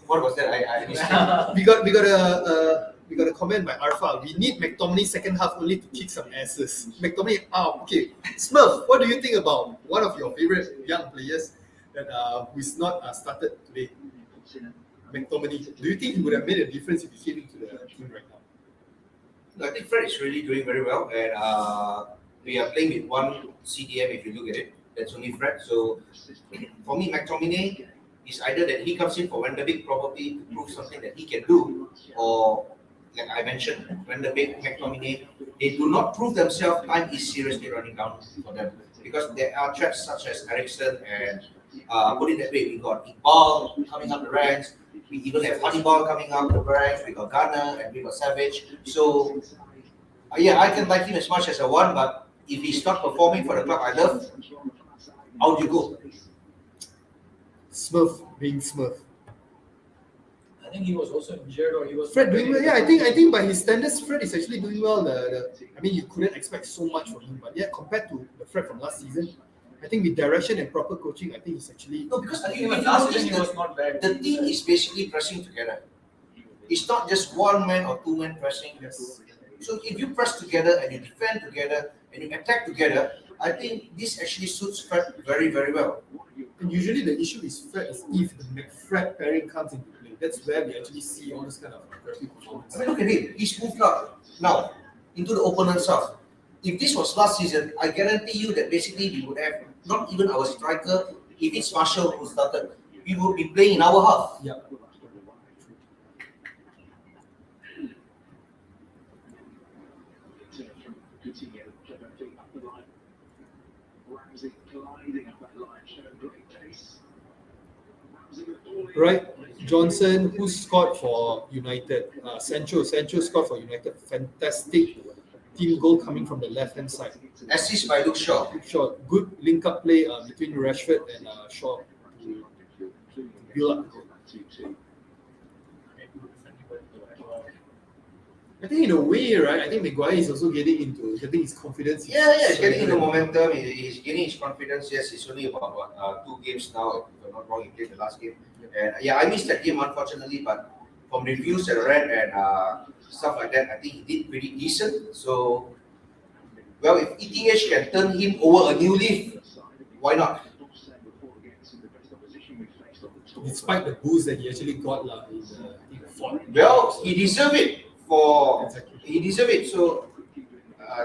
What was that? I missed it. We got a comment by Arfa. We need McTominay second half only to kick some asses. McTominay, okay. Smurf, what do you think about one of your favorite young players that who is not started today? McTominay. Do you think he would have made a difference if he came into the team right now? I think Fred is really doing very well, and we are playing with one CDM. If you look at it, that's only Fred. So for me, McTominay is either that he comes in for Van de Beek probably to prove something that he can do, or like I mentioned, Van de Beek, McTominay, they do not prove themselves. Time is seriously running down for them because there are threats such as Eriksen and put it that way, we got Iqbal coming up the ranks. We even have Honeyball coming up the ranks. We got Garner and we got Savage. So yeah, I can like him as much as I want, but if he's not performing for the club I love, how do you go? Smurf being Smurf. I think he was also injured or he was. Fred doing well. Yeah, I think by his standards, Fred is actually doing well. I mean, you couldn't expect so much from him, but yeah, compared to the Fred from last season, I think with direction and proper coaching, I think he's actually. No, because I if think you last notice season he was not bad. the team is basically pressing together. It's not just one man or two men pressing. Yes. So if you press together and you defend together and you attack together, I think this actually suits Fred very, very well. And usually the issue is Fred is if the McFred pairing comes into play. That's where we actually see all this kind of aggressive performance. I mean, look at him. He's moved up now into the opponent's half. If this was last season, I guarantee you that basically we would have not even our striker. If it's Marshall who started, we would be playing in our half. Yeah. Right, Johnson, who scored for United? Sancho scored for United. Fantastic team goal coming from the left-hand side. Assist by Luke Shaw. Shot, good link-up play between Rashford and Shaw to build up. I think in a way, right? I think Maguire is also getting his confidence. Yeah, he's getting into momentum. He's gaining his confidence. Yes, it's only about 2 games now. If I'm not wrong, he played the last game. And yeah, I missed that game unfortunately, but from reviews that I read and stuff like that, I think he did pretty decent. So, well, if ETH can turn him over a new leaf, why not? Despite the boost that he actually got in the fourth. Well, he deserved it. Exactly. He deserved it. So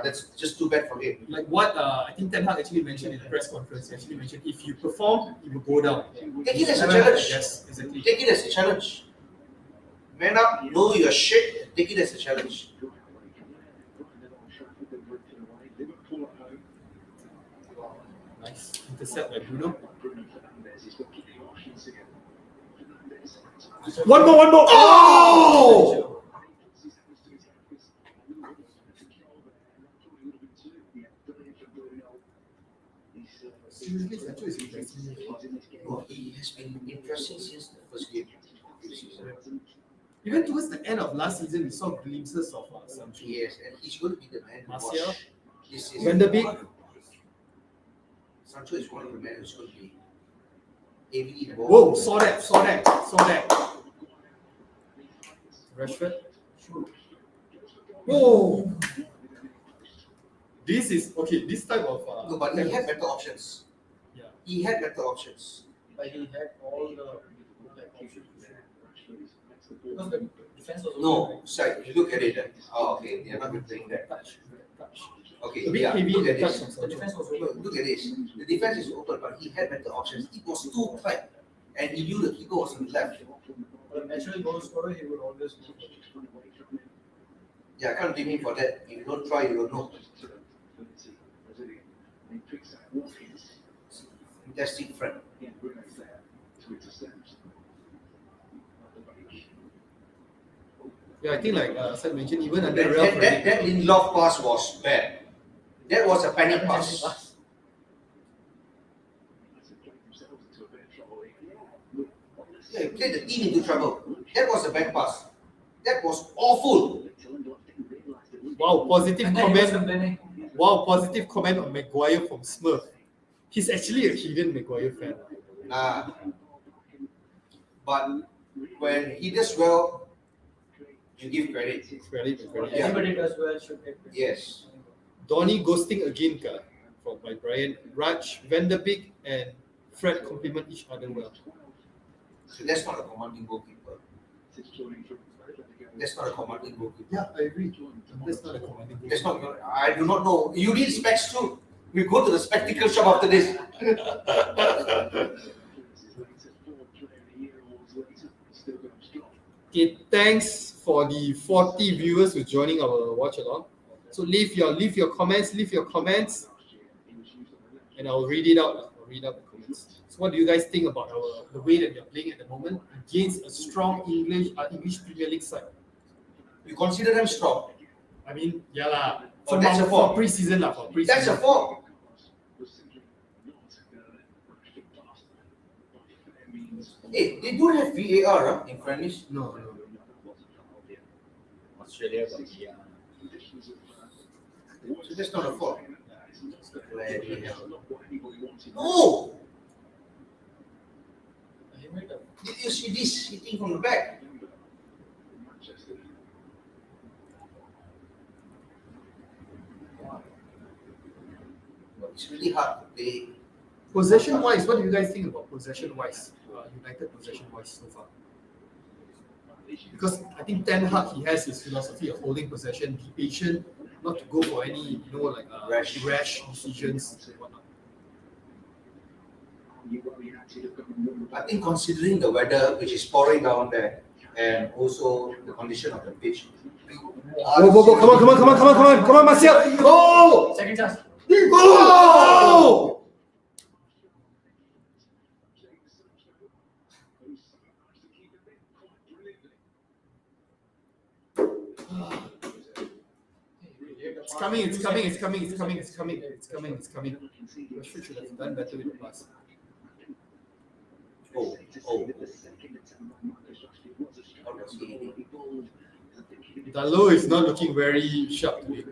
that's just too bad for him. Like what I think Ten Hag actually mentioned in the press conference. He actually mentioned if you perform, you will go down. Take it as a challenge. Yes, exactly. Take it as a challenge. Man up, know your shit. Take it as a challenge. Nice intercept by Bruno. One more! Oh! Seriously, Sancho is impressing me. Oh, he has been impressive since the first game. Even towards the end of last season, we saw glimpses of Sancho. Yes, and he's going to be the man to Martial, watch this season. Van der Beek. Sancho is one of the men who's going to be heavily involved. Whoa, saw that. Rashford. Whoa. This type of. No, but he had better options. Yeah. He had better options. But he had all the options. Because the defense was No, sorry, if you look at it, okay, they're not even playing that. Touch. Okay, A bit yeah, heavy look in at the touch this. on the Sancho. defense was Look at this. The defense is open, but he had better options. It was too tight, and he knew the keeper was on the left. But a natural goal scorer, he would always do. Yeah, I can't blame him for that. If you don't try, you don't know. Fantastic friend. Yeah, I think like Seth mentioned, even under That, Real that, that, that Lindelof pass was bad. That was a panic pass. Yeah, he played the team into trouble. That was a bad pass. That was awful. Wow, positive And then he was comment. complaining. Wow, positive comment on Maguire from Smurf. He's actually a hidden Maguire fan. Nah. But when he does well, you give credit. Credit. Yeah. Anybody does well should get credit. Yes. Donny ghosting again by Brian. Raj, Van der Beek and Fred complement each other well. So that's not a commanding goalkeeper. That's not a commanding goalkeeper. Yeah, I agree. That's not a commanding goal. That's not. I do not know. You need specs too. We go to the spectacle shop after this. Okay, thanks for the 40 viewers who joining our watch along. So leave your comments, and I'll read it out. read out the comments. So what do you guys think about the way that we are playing at the moment against a strong English Premier League side? You consider them strong? I mean, yeah lah. Oh, that's a form. For pre-season lah. For pre-season. That's a form. Hey, they don't have VAR in friendlies. No. Australia got the So that's not a fault. Oh! Did you see this hitting from the back? But it's really hard to play. Possession-wise, what do you guys think about possession-wise? United possession-wise so far? Because I think Ten Hag, he has his philosophy of holding possession, be patient, not to go for any, rash decisions and whatnot. I think considering the weather, which is pouring down there, and also the condition of the pitch. Go, come on, Martial! Go! second chance. Go! It's coming. Rashford should have done better with the pass. Oh. Dalot is not looking very sharp today.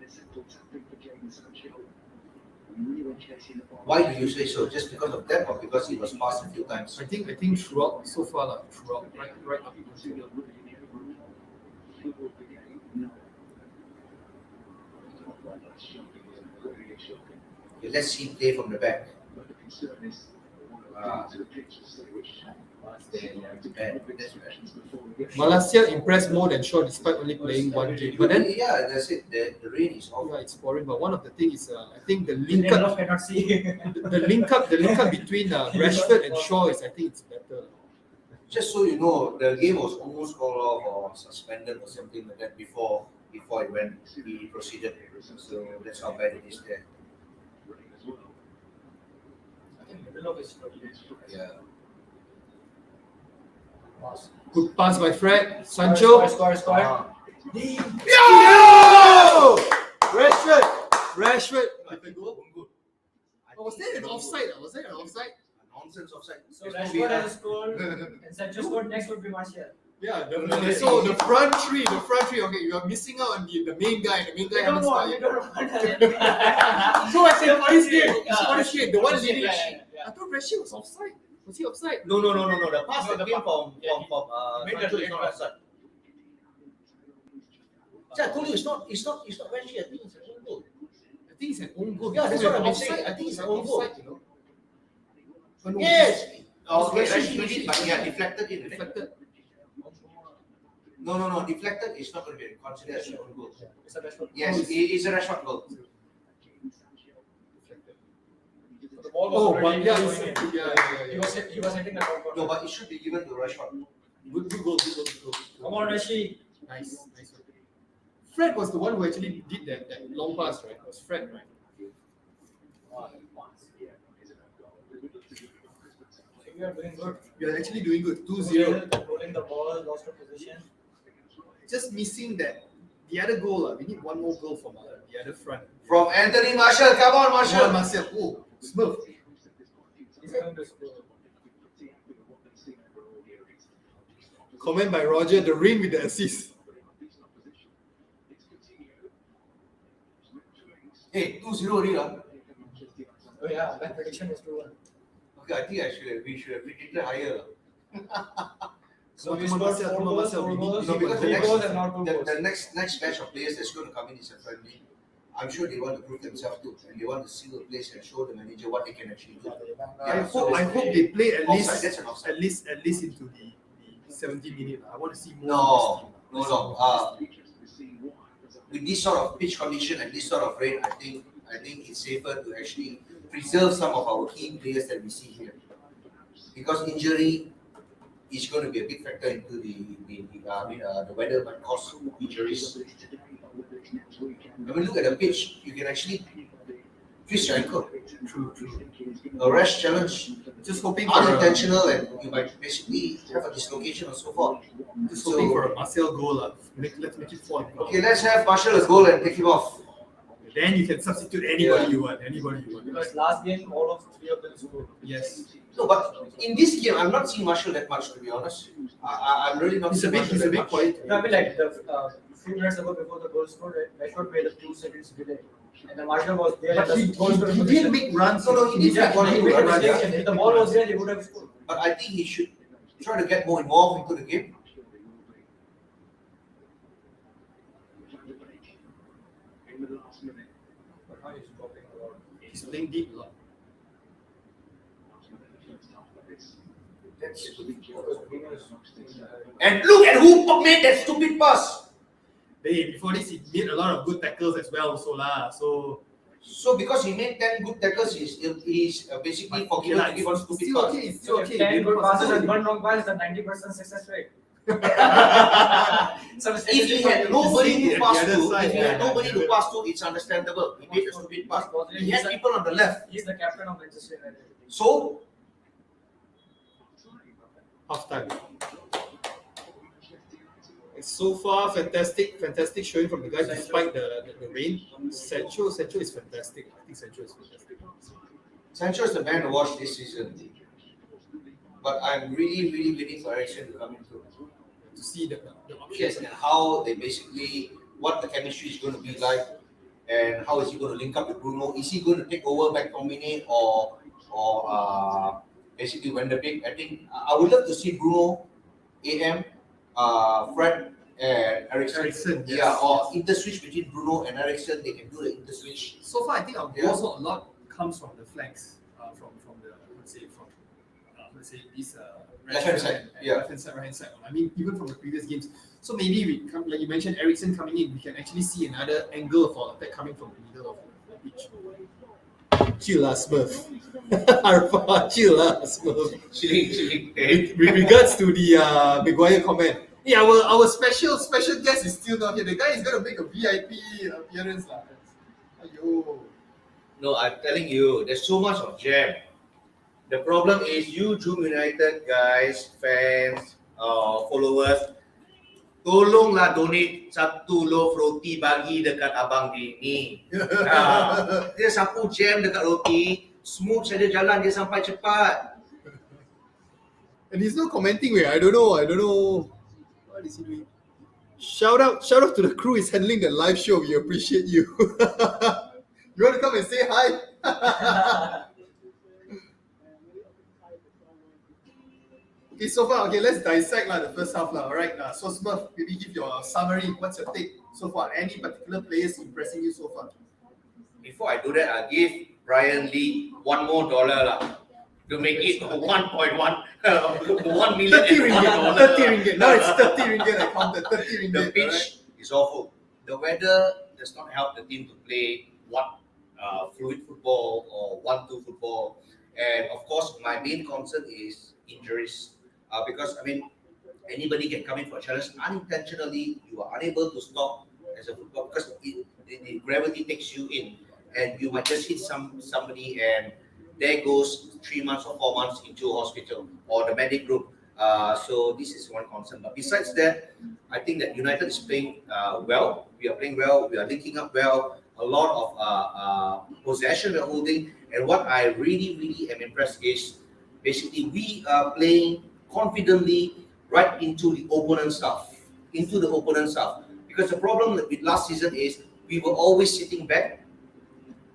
Why do you say so? Just because of that, or because he was passed a few times? I think throughout so far, right up until now. Okay, let's see play from the back. That's bad. Malaysia impressed more than Shaw despite only playing one game. But then, yeah, that's it. The rain is off. yeah, it's boring. But one of the things is, I think the Link link up, cannot see. the link up between Rashford and Shaw is, I think, it's better. Just so you know, the game was almost called off or suspended or something like that before it went. We proceeded. So that's how bad it is there. Yeah. Good pass by Fred. Sancho. Score. Yo! Rashford. Oh, was that an offside? Nonsense offside. So Rashford has scored and Sancho scored. Next would be Martial. Yeah, so the front three. Okay, you are missing out on the main guy. The main guy haven't started. So I said, what is it? The one leading. I thought Rashid was offside. Was he offside? No. The pass that came from Sancho is not offside. See, I told you it's not Rashi. I think it's an own goal. I think it's an own goal. Yeah, that's what I'm offside. saying. I think it's an own goal. Offside, you know. But no, Yes. Okay, Rashi did it, but yeah, deflected it. deflected. No. Deflected is not going to be considered as an own goal. It's a Rashford. Yes, it's a Rashford goal. The ball Oh, was but already yeah, going in. yeah. He was hitting the top corner. No, but it should be given to Rashford. Good goal. Come on, Rashi. Nice. Fred was the one who actually did that long pass, right? It was Fred, right? We are doing good. You're actually doing good. 2-0. Controlling the ball, lost of position. Just missing that. The other goal, we need one more goal from the other front. From Anthony Martial. Come on, Martial. Martial. Oh, Smurf. He's going to score. Comment by Roger, the ring with the assist. Hey, 2-0 already. Oh yeah, that prediction is 2-1. Okay, I think we should have predicted higher. So we Come on, scored Martial, 4 goals, we need No, because three the goals and not 2 goals. the next batch of players that's going to come in is a friendly. I'm sure they want to prove themselves too, and they want to seal the place and show the manager what they can actually do. I hope they play at Offside, that's an offside. least into the 70 minutes. I want to see more. No. of this team. With this sort of pitch condition and this sort of rain, I think it's safer to actually preserve some of our key players that we see here, because injury is going to be a big factor into the weather might cause injuries. When we look at the pitch, you can actually twist your ankle. True. A rash challenge, Just hoping for unintentional, and you might basically have a dislocation or so forth. just hoping for a Martial goal. Let's make it 4. Okay, let's have Marshall a goal and take him off. Then you can substitute anybody Yeah. you want. Anybody you want. Because last game, all of 3 of them scored. Yes. No, but in this game, I'm not seeing Marshall that much, to be honest. I'm really not He's a seeing bit Marshall he's a that bit much. quiet. No, I mean like the few minutes ago before the goal scored, Rashford made a 2 seconds delay. And the Marshall was there. But at he the goal scoring didn't position. make runs. No, he did Yeah, make one or he two made a runs. mistake. If the ball was there, they would have scored. But I think he should try to get more involved into the game. In the last minute. But now he's dropping a lot. He's playing deep a lot. That's Because Bruno is and look at who made that stupid pass. Before this, he made a lot of good tackles as well. So Because he made 10 good tackles, he's basically forgiven to give one stupid still pass. okay. It's still So okay. if 10 good passes Possible. and 1 wrong pass, it's a 90% success rate. So If he had nobody to the pass other to, side, if he had yeah. nobody to pass to, it's understandable. He made a stupid pass. He had people on the left. He's the captain of Manchester United. So, Half time. It's so far fantastic showing from the guys despite the rain. Sancho is fantastic. I think Sancho is fantastic. Sancho is the man to watch this season. But I'm really waiting for Eriksen to come into To see the yes, and how they basically, what the chemistry is going to be like, and how is he going to link up with Bruno? Is he going to take over McTominay or basically Van der Beek? I think I would love to see Bruno, AM, Fred, and Eriksen. Yes. Yeah, or interswitch between Bruno and Eriksen. They can do the interswitch. So far, I think our goals a lot comes from the flanks, from the let's say this Left-hand side, yeah. left hand side, right hand side. I mean, even from the previous games. So maybe we come, like you mentioned, Eriksen coming in, we can actually see another angle for attack coming from the middle of the pitch. Chill lah, Smurf. Arfa, chill lah, Smurf. Chilling. With regards to the Maguire comment, yeah, our special guest is still not here. The guy is gonna make a VIP appearance lah. Ayo. No, I'm telling you, there's so much of jam. The problem is you JomUnited guys, fans, followers, tolonglah donate 1 loaf roti bagi dekat abang ni. Dia sapu jam dekat roti, smooth saja jalan dia sampai cepat. And he's not commenting. I don't know. What is he doing? Shout out to the crew is handling the live show. We appreciate you. You want to come and say hi? Okay, so far, let's dissect the first half. Alright, so Smurf, maybe give your summary. What's your take so far? Any particular players impressing you so far? Before I do that, I'll give Brian Lee $1 more to make it 1.1 1 million. 30 ringgit. 30 ringgit. Now it's 30 ringgit. I counted 30 ringgit. The pitch is awful. The weather does not help the team to play fluid football or 1-2 football. And of course, my main concern is injuries. Because anybody can come in for a challenge unintentionally. You are unable to stop as a football because the gravity takes you in, and you might just hit somebody, and there goes 3 months or 4 months into hospital or the medic room. So this is one concern. But besides that, I think that United is playing well. We are playing well. We are linking up well. A lot of possession we're holding. And what I really am impressed is basically we are playing confidently right into the opponent's stuff. Because the problem with last season is we were always sitting back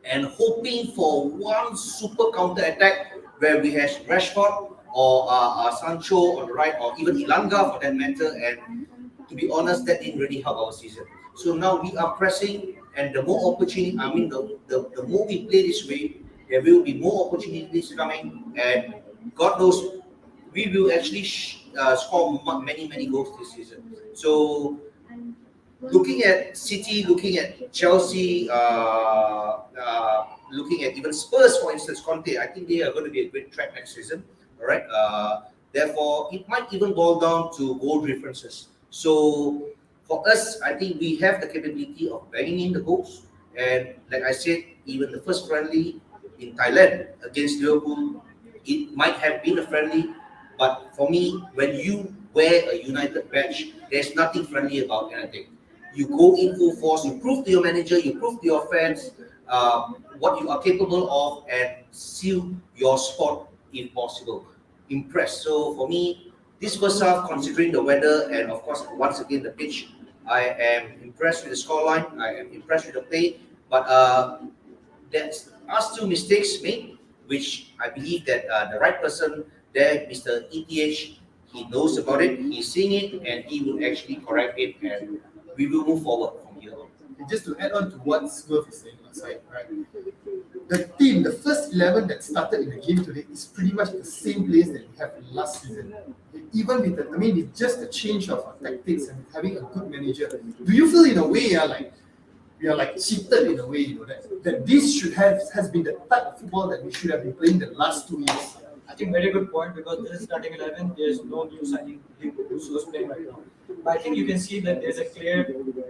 and hoping for one super counter attack where we have Rashford or Sancho on the right, or even Ilanga for that matter. And to be honest, that didn't really help our season. So now we are pressing, and the more opportunity, the more we play this way, there will be more opportunities coming, and God knows we will actually score many goals this season. So looking at City, looking at Chelsea, looking at even Spurs, for instance, Conte, I think they are going to be a great track next season. All right. Therefore, it might even boil down to goal differences. So for us, I think we have the capability of banging in the goals, And like I said, even the first friendly in Thailand against Liverpool, it might have been a friendly, but for me, when you wear a United badge, there's nothing friendly about anything. You go in full force, you prove to your manager, you prove to your fans what you are capable of, and seal your spot if possible. Impressed. So for me, this first half, considering the weather and of course once again the pitch, I am impressed with the scoreline. I am impressed with the play, but there are still mistakes made, which I believe that the right person there, Mr. ETH, he knows about it, he's seeing it, and he will actually correct it, and we will move forward from here on. Just to add on to what Smurf is saying last night, right? The team, the first 11 that started in the game today is pretty much the same players that we have last season. Even with the, with just the change of tactics and having a good manager, do you feel in a way, like we are like cheated in a way, that this has been the type of football that we should have been playing the last 2 years? I think very good point, because this is starting 11. There's no new signing who's playing right now. But I think you can see that there's a clear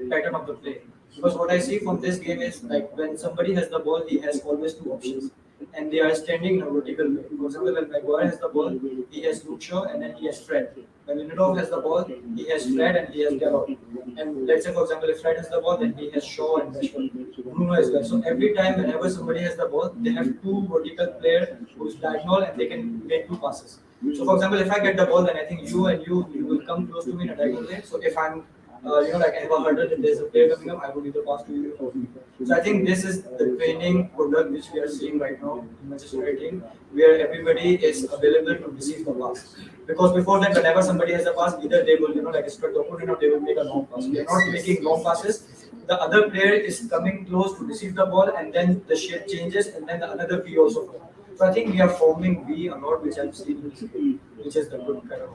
pattern of the play. Because what I see from this game is, like, when somebody has the ball, he has always two options, and they are standing in a vertical way. For example, when Maguire has the ball, he has Luke Shaw and then he has Fred. When Lindelof has the ball, he has Fred and he has Dalot. And let's say, for example, if Fred has the ball, then he has Shaw and Rashford. Bruno as well. So every time, whenever somebody has the ball, they have two vertical players who's diagonal and they can make two passes. So, for example, if I get the ball, then I think you will come close to me in a diagonal lane. So if I'm like I have a hurdle and there's a player coming up, I will either pass to you or me. So I think this is the training product which we are seeing right now in Manchester United, where everybody is available to receive the pass. Because before that, whenever somebody has a pass, either they will, like strike the opponent, or they will make a long pass. We are not making long passes. The other player is coming close to receive the ball, and then the shape changes, and then the another V also comes. So I think we are forming V a lot, which I've seen, which is the good kind of.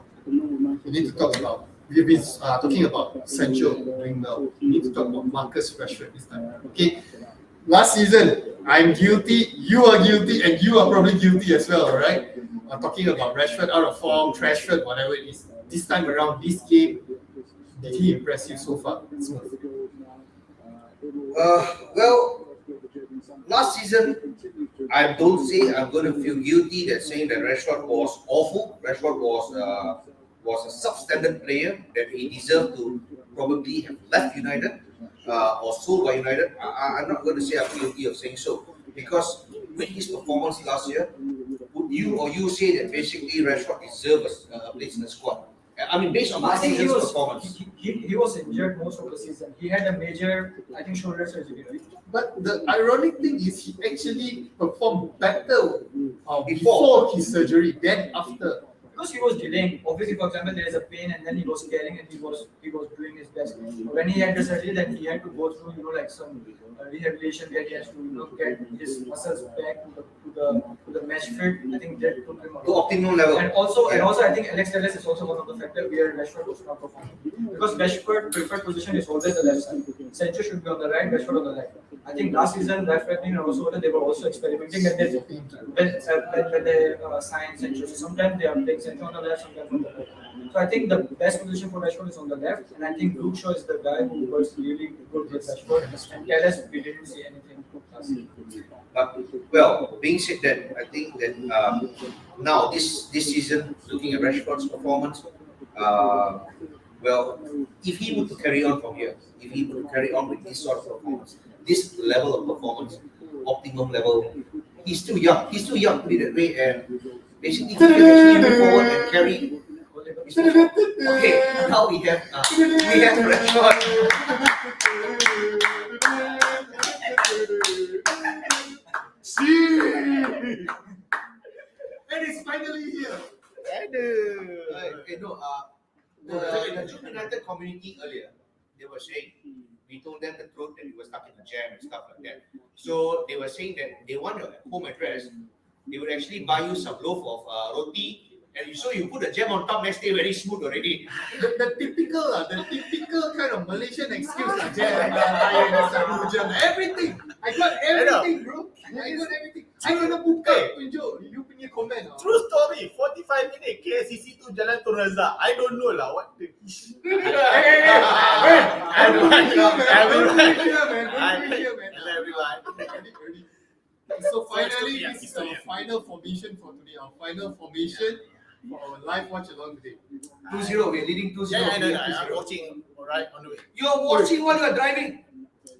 We need to talk about. We've been talking about Sancho doing well. We need to talk about Marcus Rashford this time. Okay, last season I'm guilty, you are guilty, and you are probably guilty as well. Right? Talking about Rashford out of form, Trashford, whatever it is. This time around, this game, did he impress you so far? Well, last season, I don't say I'm going to feel guilty that saying that Rashford was awful. Rashford was a substandard player that he deserved to probably have left United or sold by United. I'm not going to say I'm guilty of saying so, because with his performance last year, would you say that basically Rashford deserves a place in the squad? I mean, based on last season's performance. He was injured most of the season. He had a major, I think, shoulder surgery, right? But the ironic thing is he actually performed better before his surgery than after. Because he was delaying. Obviously, for example, there is a pain, and then he was carrying, and he was doing his best. When he had the surgery, then he had to go through, like some rehabilitation where he has to, get his muscles back to the mesh fit. I think that took him to optimal level. And also, I think Alex Telles is also one of the factors where Rashford was not performing. Because Rashford's preferred position is always the left side. Sancho should be on the right, Rashford on the left. I think last season, and also they were also experimenting when they signed Sancho. So sometimes they are playing Sancho on the left, sometimes on the right. So I think the best position for Rashford is on the left, and I think Luke Shaw is the guy who was really good with Rashford. And Telles, we didn't see anything last season. Well, being said that, I think that now this season, looking at Rashford's performance, well, if he were to carry on from here, if he were to carry on with this sort of performance, this level of performance, optimum level, he's still young. He's still young to be that way, and basically he can actually move forward and carry. Okay, now we have Rashford. See, and it's finally here. Okay, no, the JomUnited community earlier, they were saying, we told them the truth that we were stuck in a jam and stuff like that. So they were saying that they want your home address. They would actually buy you some loaf of roti, and so you put the jam on top, next day very smooth already. The typical kind of Malaysian excuse, jam, everything. I got everything, bro. I got everything. I kena buka tunjuk you punya comment. True story, 45 minit KLCC tu Jalan Tun Razak. I don't know lah what the So finally, this is our final formation for today. Our final formation for our live watch along today. 2-0, we're leading 2-0. Yeah, I know. I'm watching right on the way. You're watching while you're driving.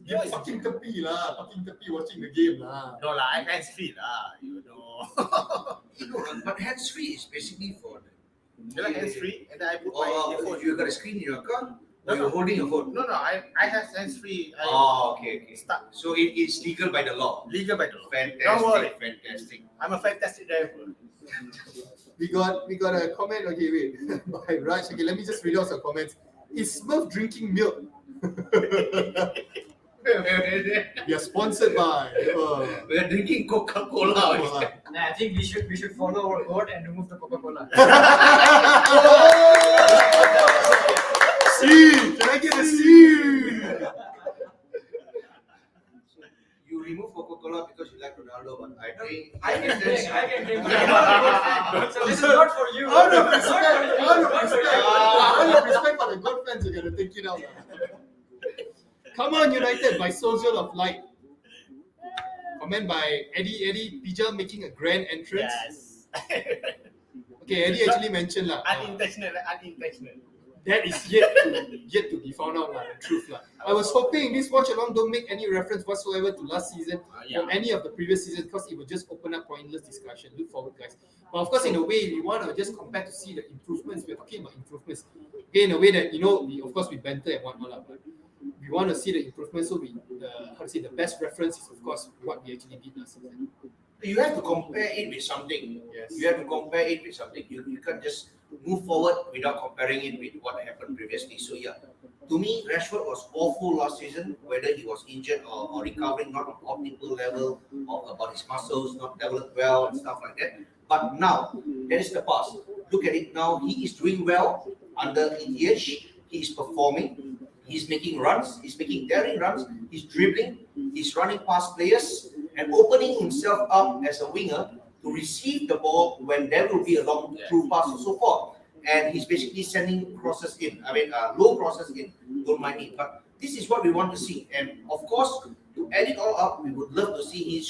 You fucking tepi lah, watching the game lah. No lah, I hands free lah. You know. But hands-free is basically for You like hands free, and then I put my Oh, earphone. you got a screen in your car? No, Or you're holding your phone? No, I have hands free. Okay. Start So it's legal by the law. legal by the law. Fantastic, Don't worry. fantastic. I'm a fantastic driver. We got a comment. Okay, wait. By Raj. Okay, let me just read out some comments. Is Smurf drinking milk? We are sponsored by. We're drinking Coca-Cola. Nah, I think we should follow our code and remove the Coca-Cola. C. Can I get a C? You remove Coca-Cola because you like Ronaldo, but I drink. I can drink. So this is not for you. Out of Not respect for you. for the good fans, we're gonna take it out. Come on, United by Soldier of Light. Comment by Eddie Pija making a grand entrance. Yes. Okay, Eddie actually mentioned lah. Unintentional. That is yet to be found out lah, the truth lah. I was hoping this watch along don't make any reference whatsoever to last season or any of the previous seasons because it would just open up pointless discussion. Look forward, guys. But of course, in a way, we want to just compare to see the improvements. We're talking about improvements. Okay, in a way that we banter and whatnot, but we want to see the improvements. So the best reference is of course what we actually did last season. You have to compare it with something. Yes. You have to compare it with something. You can't just move forward without comparing it with what happened previously. So yeah, to me, Rashford was awful last season, whether he was injured or recovering not on optimal level or about his muscles not developed well and stuff like that. But now, that is the past. Look at it now. He is doing well under ETH. He is performing. He's making runs. He's making daring runs. He's dribbling. He's running past players and opening himself up as a winger to receive the ball when there will be a long through pass and so forth. And he's basically sending crosses in. Low crosses in. Don't mind me. But this is what we want to see. And of course, to add it all up, we would love to see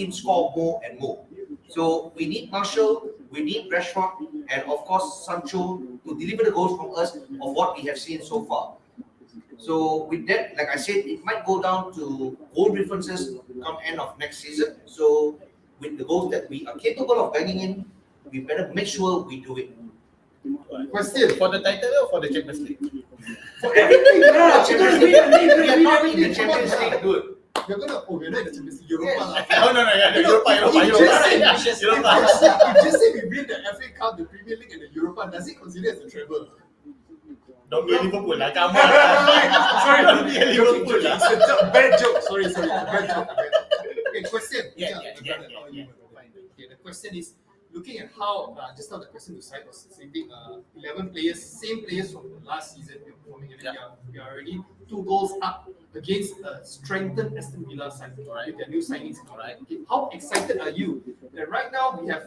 him score more and more. So we need Marshall, we need Rashford, and of course Sancho to deliver the goals from us of what we have seen so far. So with that, like I said, it might go down to goal differences come end of next season. So with the goals that we are capable of banging in, we better make sure we do it. Question. For the title or for the Champions League? For everything, We are not in the Champions League, dude. we're not in the Champions League, Europa lah. Oh no, Europa. Just say we win the FA Cup, the Premier League, and the Europa. Does it consider as a treble? Don't be Liverpool lah, come on. Sorry, Don't be Liverpool lah. it's a bad joke. Sorry, bad joke. Okay, question. Yeah. Okay, the question is looking at how just now the question to side was saying 11 players, same players from the last season we are performing, and we are already 2 goals up against a strengthened Aston Villa side with their new signings. Okay, how excited are you that right now we have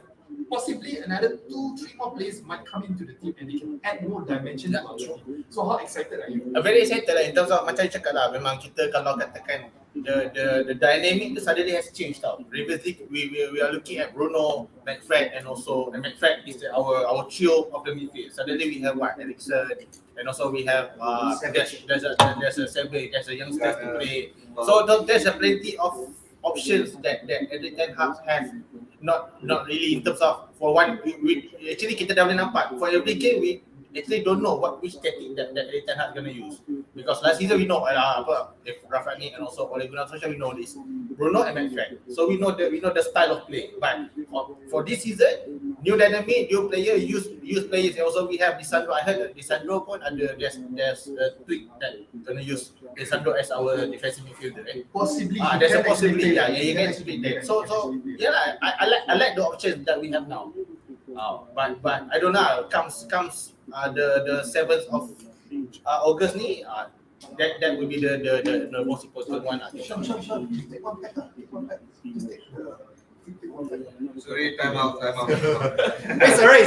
possibly another 2-3 more players might come into the team and they can add more dimension to our team? So how excited are you? Very excited lah in terms of macam cakap lah, memang kita kalau katakan the dynamic suddenly has changed tau. Previously we are looking at Bruno, McFred and McFred is our trio of the midfield. Suddenly we have Eriksen and also we have there's a youngsters to play. So there's a plenty of options that Erik ten Hag has not really in terms of for one we actually kita dah boleh nampak for every game we actually don't know which tactic that Erik ten Hag is going to use, because last season we know if Rafani and also Ole Gunnar Solskjaer, we know this Bruno and McFred, so we know the style of play. But for this season, new dynamic, new player, use players, and also we have Lisandro. I heard that Lisandro pun ada there's a tweak that gonna use Lisandro as our defensive midfielder. Possibly. There's a possibility. You can split that. So yeah, I like the options that we have now. But I don't know. Comes the 7th of August ni. That will be the most important one. Sean, take one back. Just take one back. Sorry, time out. It's alright.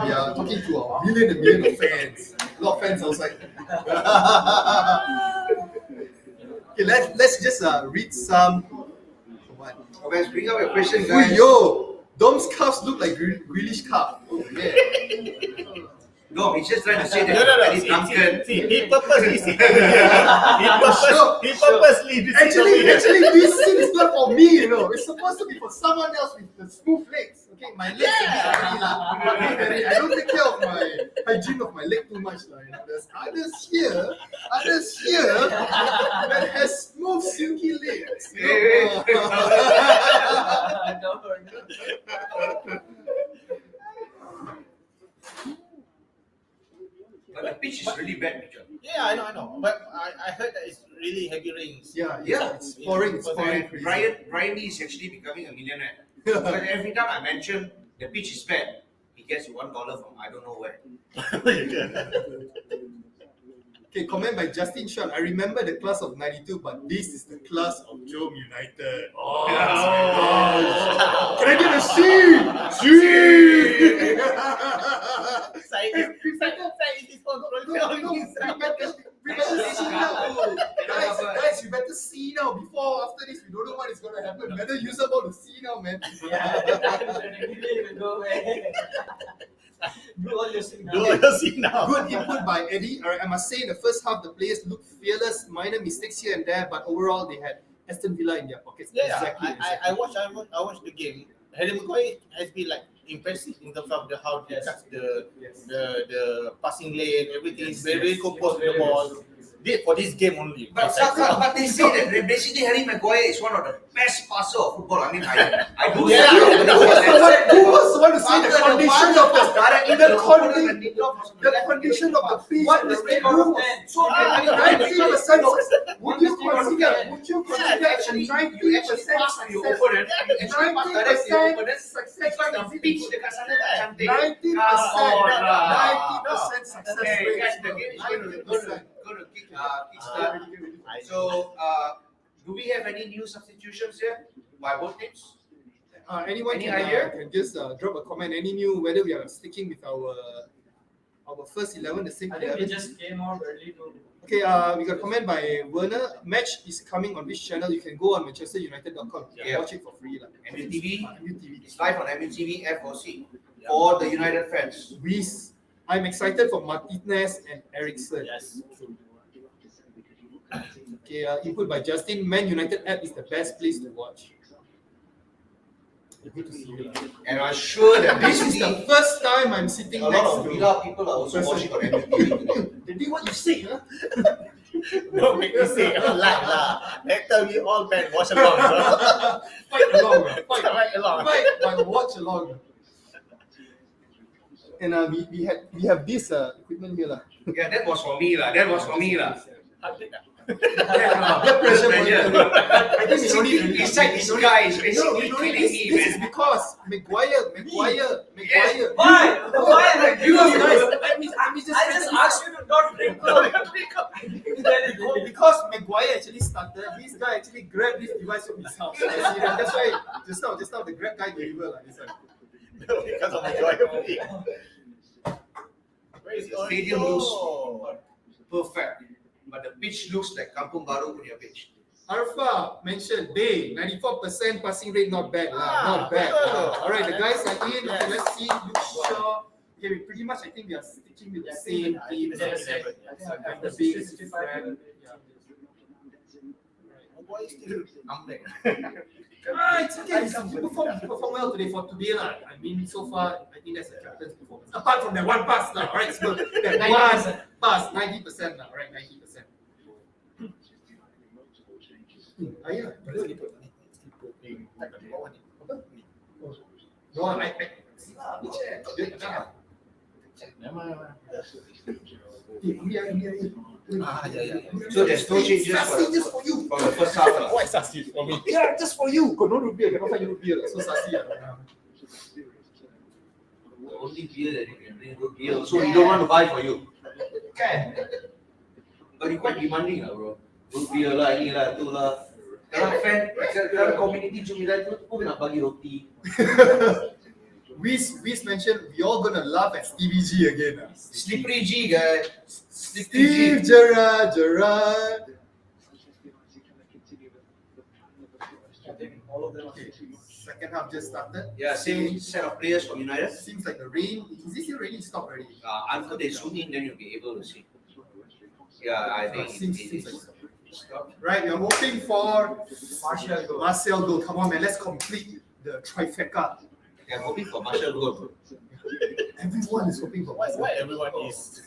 We are talking to our million and million of fans. A lot of fans outside. Okay, let's just read some. What? Okay, bring up your question, Oh, guys. yo, Dom's calves look like Grealish calf. Oh yeah. No, he's just trying to say that No. he's Duncan. See, he purposely see over here. He purposely this is over here. Actually, this scene is not for me, you know. It's supposed to be for someone else with the smooth legs. Okay, my legs are very, I don't take care of my hygiene of my leg too much, you know. There's others here that has smooth, silky legs. You know? But the pitch is really bad, Mitchell. Yeah, I know. But I heard that it's really heavy rains. Yeah, Yeah. it's pouring. And Crazy. Brian Lee is actually becoming a millionaire. But every time I mention the pitch is bad, he gets $1 from I don't know where. Okay, comment by Justin Sean. I remember the class of 92, but this is the class of JomUnited. Oh, can I get a C? Saya is his own We better see now. Guys, you better see now. Before, after this, we don't know what is going to happen. Better use up all the C now, man. Do all your thing Do all your scene now. Good input by Eddie. Alright, I must say in the first half, the players looked fearless, minor mistakes here and there, but overall they had Aston Villa in their pockets. Yeah, Exactly. I watched the game. Harry Maguire has been like impressive in terms of how he cuts the passing lane, everything is very composed with the ball. For this game only. But they say that basically Harry Maguire is one of the best passer of football. I mean, I do Yeah. Who was the one to say the condition of the condition of the pitch? What the is the room? So, I mean, 90%. Would you consider actually 90% you actually pass to your opponent, you actually pass direct to your opponent. success? It's like the pitch dekat sana tak cantik. 90% success Okay, rate. guys, the game is going to kickstart. So, do we have any new substitutions here by both teams? Anyone Any can, idea? can just drop a comment. Any new whether we are sticking with our first 11, the same I think we 11. just came out early to. Okay, we got a comment by Werner. Match is coming on which channel? You can go on ManchesterUnited.com. Yeah. Watch it for free. MUTV. MUTV. It's live on MUTV FOC for the United fans. I'm excited for Martinez and Eriksson. Yes, true. Okay, input by Justin. Man United app is the best place to watch. Good to see you. And I'm sure that This is the first time I'm sitting a lot next of to Villa people are also watching on MUTV today. They did what you say, huh? Don't make me say like lah. Later we all can watch along. Fight along, man. Fight along. Fight, but watch along. And we have this equipment here, lah. Yeah, that was for me lah. Blood pressure monitor. I think it's only Inside this guy is basically no, killing this me, is man. because Maguire. Why? Why? You guys, let me just I just asked you to not drink. because Maguire actually started. This guy actually grabbed this device from his house. That's why just now the grab guy deliver like this one. Because of Maguire. Where is the Stadium looks perfect, but the pitch looks like Kampung Baru punya pitch. Arfa mentioned day 94% passing rate, not bad. Not bad. betul. Alright, the guys are in. Okay, Yes. let's see. Luke Shaw. Okay, we pretty much I think we are sticking with the same team. The big 65. Maguire still ambek. It's okay. He perform well today for today lah. I mean, so far I think that's the captain's performance. Apart from that one pass lah, right? So that one pass, 90% lah, right? 90%. Ayah, no, I So there's no changes just for you. from the first half lah. Why Sasi for me? Yeah, just for you. Kau no root beer, cannot find root beer. So sassy. The only beer that you can drink root beer, so you don't want to buy for you. Can. But you quite demanding lah, bro. Root beer lah, ini lah, tu lah. Kalau fan, kalau community JomUnited tu pun nak bagi roti. Wiz mentioned we all gonna laugh at Stevie G again. Slippery G, guys. Slippery Steve G. Gerrard. I think all of them are. Okay, second half just started. Yeah, same set of players from United. Seems like the rain. Is this still raining? Stop already. Until they zoom in, then you'll be able to see. Yeah, I think Seems it like is. right. We're hoping for Martial goal. Martial goal. Come on, man. Let's complete the trifecta. I'm hoping for Martial goal, bro. Everyone is hoping for Martial. Why everyone is?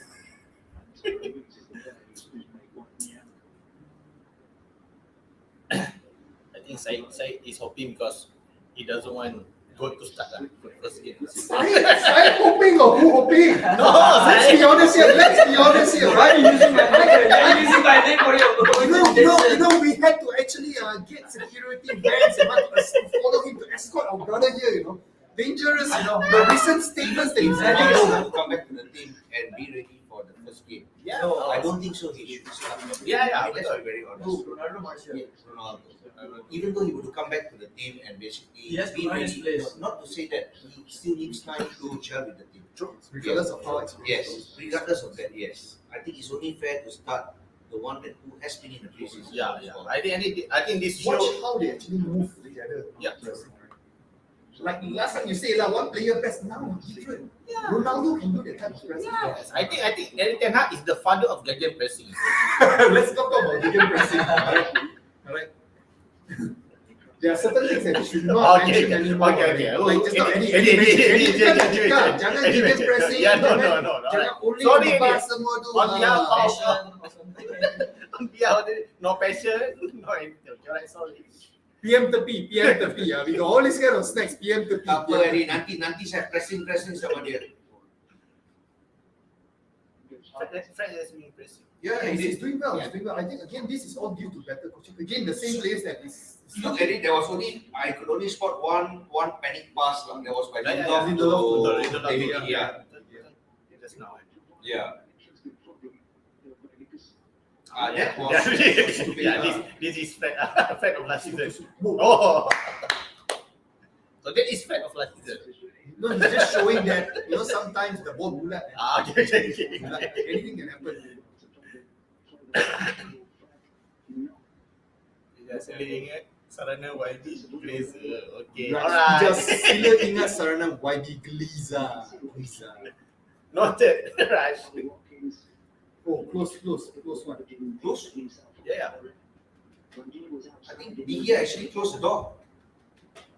I think Said is hoping because he doesn't want goal to start for the first game. I'm hoping or who hoping? No, Let's be honest here. Let's be honest here, Why are right? you using my name? You're using my name for your You know, we had to actually get security vans and follow him to escort our brother here. You know, dangerous. You know, the recent statements that he's Ronaldo having. will come back to the team and be ready for the first game. Yeah, I don't think so. He should start. Yeah, I mean, let's be very honest. Ronaldo Martial. Yes, Ronaldo. Even though he would come back to the team and basically He has to be learn his ready, place. not to say that he still needs time to gel with the team. Regardless of how experienced. Yes, regardless of that, yes. I think it's only fair to start the one that who has been in the preseason. yeah. I think this Watch show. how they actually move together. Yeah. Like last time you say one player best, now different. Ronaldo can do that type of pressing. Yes, I think Erik Ten Hag is the father of Gegen pressing. Let's talk about Gegen pressing. Alright. There are certain things that you should not mention anymore. Okay. Like just not any Any- jangan Gegen pressing. Yeah, no. Jangan only Sorry, lepas semua tu. On behalf of Passion or something. no passion, no anything. Alright, sorry. PM tepi. We got all this kind of snacks. PM tepi. Tak apa, Eddie, nanti saya pressing sama dia. Fred has been impressive. Yeah, He's doing well. He's doing well. I think again this is all due to better coaching. Again, the same players that is. Look, Eddie, I could only spot one panic pass. There was by Lindelof Lindelof to to David David, Gea. Just now. Yeah. That was Yeah, stupid. this is Fred of last season. Oh. So that is Fred of last season. No, he's just showing that sometimes the ball bulat. Okay. Anything can happen. Saya ingat Sarana YD Glazer. Okay. Right. Just Alright. sila ingat Sarana YD Gliza. Noted. Rush. Oh, close one. Close? Yeah. I think De Gea actually closed the door.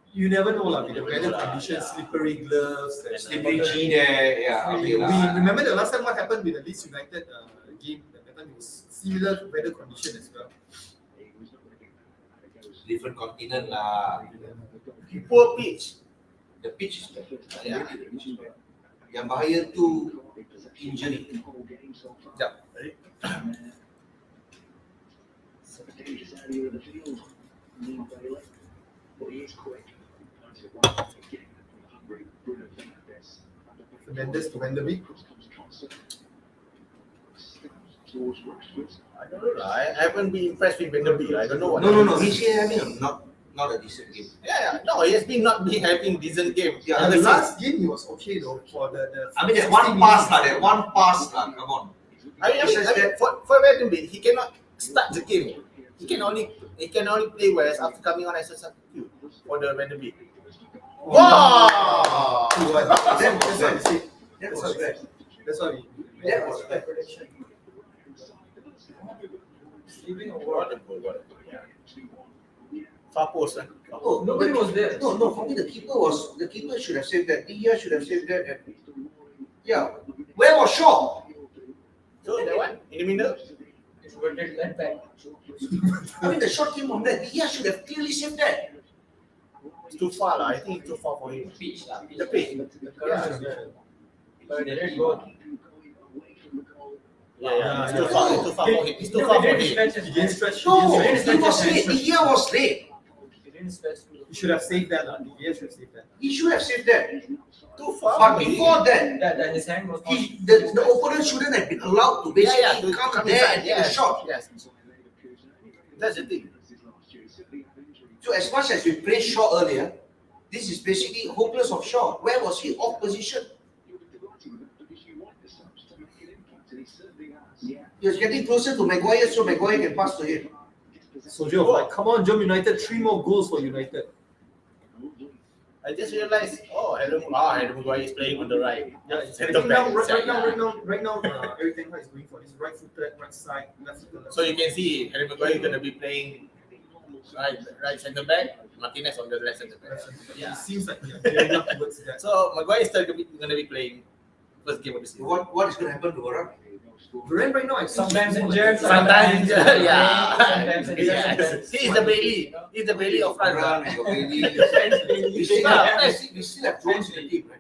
You never know lah with the weather conditions, slippery gloves. and- Slippery G there. Yeah, okay We lah. remember the last time what happened with the Leeds United game. That time it was similar weather condition as well. Different continent lah. Poor pitch. The pitch is bad. Yeah. Yang bahaya tu injury. Yeah. Fernandes to Wenderby. I don't know. I haven't been impressed with Wenderby. I don't know what. No. He's having not a decent game. Yeah. No, he has been not been having decent game. Yeah, And the this last game he was okay though for the. I mean, there's one pass lah. That one pass lah. Come on. I mean, for Wenderby, he cannot start the game. He can only play West after coming on as a substitute for the Wenderby. Wow! That's what we say. That was bad. That's what we. That was bad. Prediction. Sleeping or What what? a goal, what a goal. Far post, huh? Oh, Nobody was there. No. For me, the keeper should have saved that. De Gea should have saved that. Yeah. Where was Shaw? So that one in the middle. If we get led back. I mean, the shot came from there. De Gea should have clearly saved that. It's too far, lah. I think it's too far for him. Pitch lah. The pitch. Yeah. But they did go. Yeah. It's too far. It's too far for him. It's too far for him. He didn't stretch. No, He he didn't was stretch. late. De Gea was late. He didn't stretch. He should have saved that. De Gea should have saved that. He should have saved that. Too far. But for him. before that, That his hand was not. the opponent shouldn't have been allowed to basically to come come there inside. and take a shot. Yes. That's the thing. So as much as we praised Shaw earlier, this is basically hopeless of Shaw. Where was he? Off position. He was getting closer to Maguire so Maguire can pass to him. So Joe, like, come on, JomUnited, 3 more goals for United. I just realized, Harry Maguire is playing on the right. Yeah, Centre back. right now, everything is going for this right footed, right side, left footed. So you can see Harry Maguire is gonna be playing right centre back, Martinez on the left centre back. It seems like we are gearing up towards that. So Maguire is still gonna be playing first game of the season. What is going to happen to Varane? Varane right now, I think Sometimes he's injured, Sometimes injured, yeah. Sometimes injured, Yes. sometimes- He's the Bailey. He's the Bailey of France. Varane and Bailey. Bailey. We still have Jones in the team, right?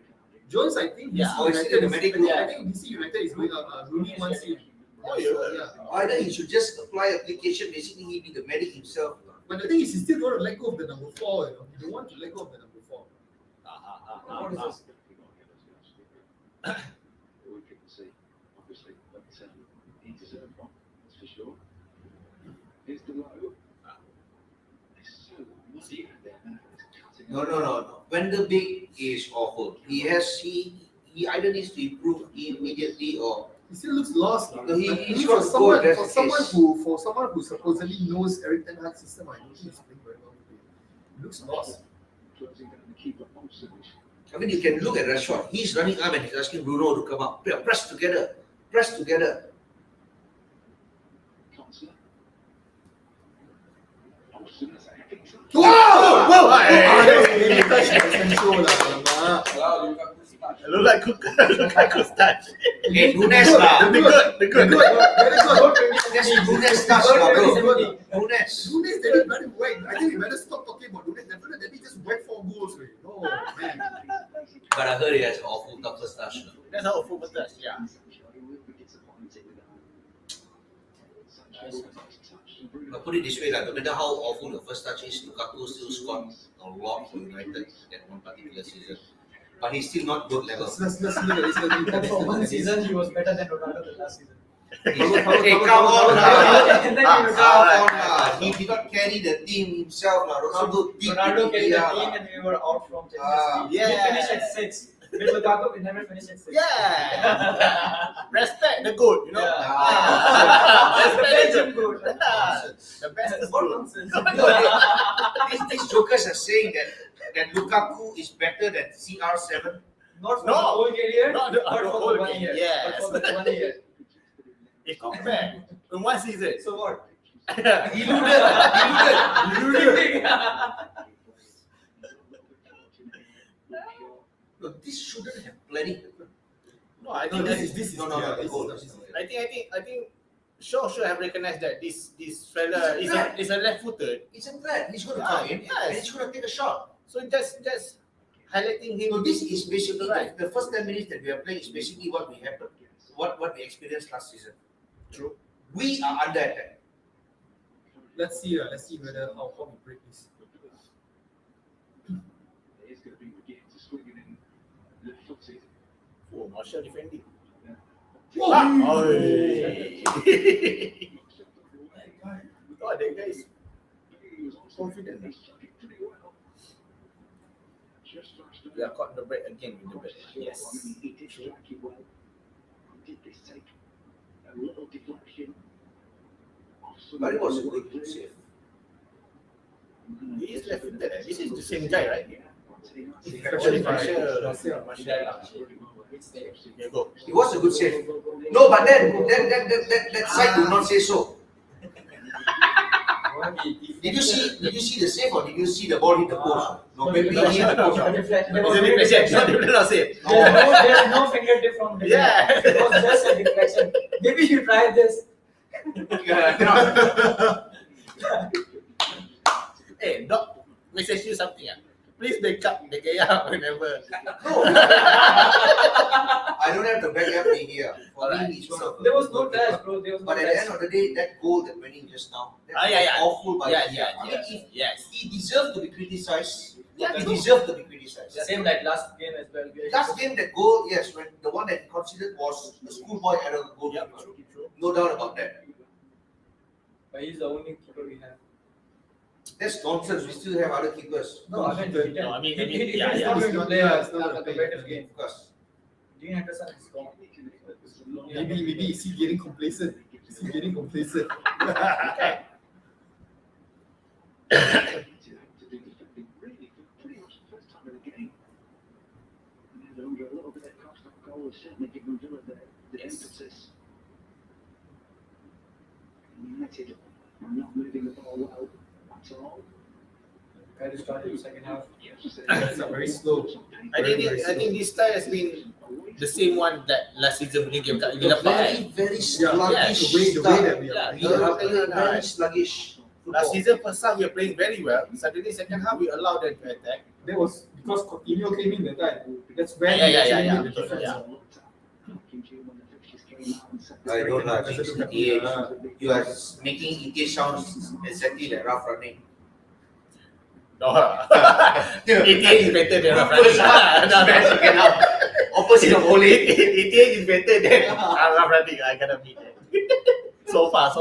Jones, I think Yeah. DC Oh, he's United in the is, medical. I think DC United is going out. Rooney wants him. Oh, So, yeah. Either he should just apply application, basically he be the medic himself. But the thing is, he's still going to let go of the number 4. You know, he don't want to let go of the number 4. What is this? No. Van der Beek is awful. He either needs to improve immediately or He still looks lost. No, he- I he's mean, got for to someone, go address for the someone case. who supposedly knows Eric Ten Hag's system, I don't think he's playing very well today. He looks lost. I mean you can look at Rashford. He's running up and he's asking Bruno to come up. Press together. Whoa! Look like Lukaku's touch. Hey, Nunes lah. The good. That's Nunes touch lah, bro. Nunes. Nunes, they didn't bloody whack. I think we better stop talking about Nunes. Definitely, they just whack 4 goals. Right? No, man. But I heard he has an awful toughest touch. That's how football touch, yeah. But put it this way, like, no matter how awful the first touch is, Lukaku still scored a lot for United that one particular season. But he's still not good level. Let's look at this. But for one season, he was better than Ronaldo the last season. Hey, come on lah. And then Ah, he Come was on lah. He did not carry the team himself lah. Ronaldo did. Ronaldo carried the Yeah, team lah. and we were out from Champions League. yeah. We finished at 6. With Lukaku, we never finished at 6. Yeah. Respect the good, you know. Yeah. Respect the Legend good. good. The best is What good. nonsense. These jokers are saying that Lukaku is better than CR7. Not for No. the whole career, Not the but for whole the 1 game, year. yes. But for the 1 year. He come back in one season. So what? Deluded. No, this shouldn't have bloody. No, I No, think this is No, yeah, the goal. this is- I think Shaw should have recognized that this fella is a left-footed. It's a threat. He's going to Yeah, come in yes. and he's going to take a shot. So just highlighting him. So this is basically Right. the first 10 minutes that we are playing is basically what we happened, what we experienced last season. True. We are under attack. Let's see whether how we break this. Oh, Martial defending. Whoa! Oh, oh, that guy is confident. We are caught in the break again with the break. Yes. But it was a good save. He is left-footed. This is the same guy, right? Actually, Martial. Yeah, go. It was a good save. No, but then that side do not say so. Did you see the save or did you see the ball hit the post? No, maybe he hit the post. There Was it deflection? Not deflection. was no fingertip from him. Yeah. It was just a deflection. Maybe you try this. Hey, doc, message you something. Please back up the Gaya whenever. No. I don't have to back up the here. For Alright. me, it's one of the. There was no touch, bro. There was no But at the end touch. of the day, that goal that went in just now, that was Yeah. awful by Yeah, the yeah, I yeah. mean, Yes. he deserved to be criticized. Yeah, He true. deserved to be criticized. The same like last game as well. Last game, that goal, yes, when the one that he considered was a schoolboy error goal. Yeah, true. No doubt about that. But he's the only keeper we have. That's nonsense. We still have other keepers. No, I mean, No, I mean, he's yeah, not yeah. going to play Yeah, it's not a gonna play. competitive game. Of course. Dean Henderson is gone. Maybe is he getting complacent? Is he getting complacent? Okay. Really, for pretty much the first time in the game. And under a little bit of cost of goal has certainly given Villa the emphasis. United are not moving the ball well at all. Kind of started the second half. It's very slow. I think this style has been the same one that last season punya game kat Villa Park. Very Yeah, sluggish. the way that we Yeah, are We are playing. playing very sluggish. Last season first half we are playing very well. Suddenly second half we allowed them to attack. That was because Coutinho came in that time. That's when Yeah, he yeah, actually yeah, made the yeah. difference. Yeah. I don't know. You are making ETA sound exactly like rough running. No. ETA is better than Rough Running. Second half. Opposite of Ole. ETA is better than Rough Running. I gotta admit that. So far.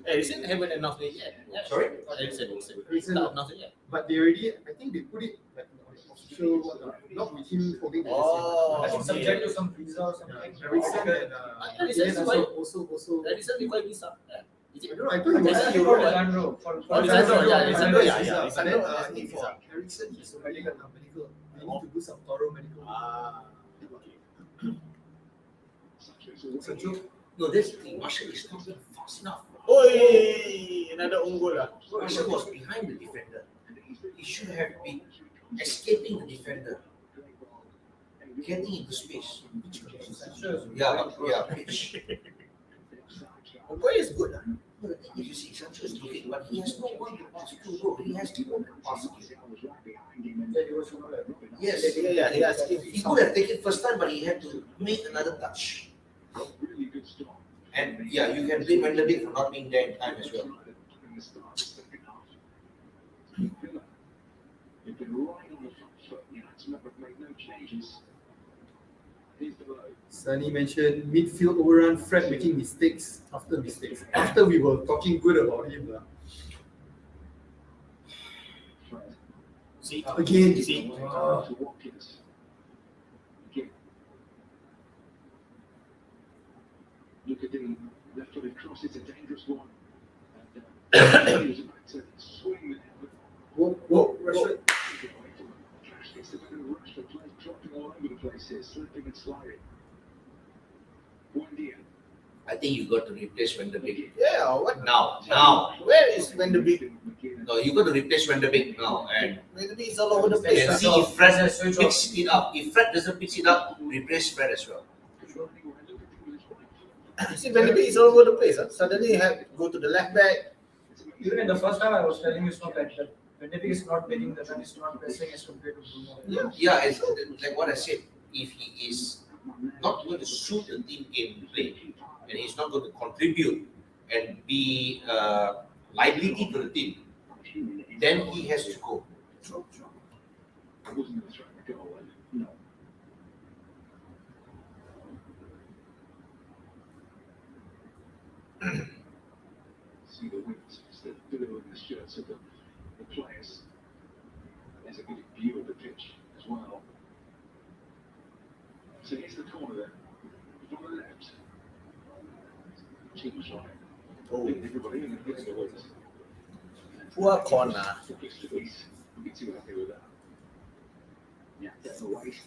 Edison haven't announced it yet. Yeah. Sorry? Edison not announced it yet. But they already, I think they put it like on the official one, not with him holding the Oh, I think subject to some visa or something. Ericsson and Edison is quite- also. Edison require visa. Yeah. Is I it? don't know. I thought he was Lisandro, Euro. Lisandro, for Lisandro, yeah, Lisandro, yeah, Visa. yeah, But then Lisandro, I yeah, think for visa. Ericsson, he's already got a medical. They need to do some thorough medical. Sancho. No, that's the thing. Marshall is not fast enough. Oi, another unggul lah. Marshall was behind the defender. He should have been escaping the defender, getting into space. Yeah, pitch. Unggul is good lah. No, the thing is, you see, Sancho is looking, but he has no one to pass to, bro. He has no one to pass to. Yes, Yeah, he has skills. he could have taken first time, but he had to make another touch. And yeah, you can blame Van der Beek for not being there in time as well. Sunny mentioned midfield overrun, Fred making mistakes after mistakes. After we were talking good about him. See? Again. See? Look at the left-footed cross, it's a dangerous one. And, he was about to swing there, Whoa, Rashford. It's a bit of a rush, the play's dropping all over the place here, slipping and sliding. Buatan. I think you got to replace Van der Beek. Yeah, what? Now. Where is Van der Beek? No, you got to replace Van der Beek now. And Van der Beek is all over the place. see if Fred picks it up. If Fred doesn't pick it up, replace Fred as well. You see, Van der Beek is all over the place. Huh? Suddenly you have to go to the left back. Even in the first time, I was telling you, it's not like that. Van der Beek is not making the run, he's not pressing as compared to Bruno. Yeah, it's like what I said. If he is not going to suit the team game play, and he's not going to contribute and be liability to the team, then he has to go. I wasn't going to throw the goal in. No. See the wings, the blue in the shirts of the players. There's a good view of the pitch as well. So here's the corner there. From the left. Team shot. Oh, Everybody in the pitch. poor corner. We can see what I do with that. Yeah, that's a waste.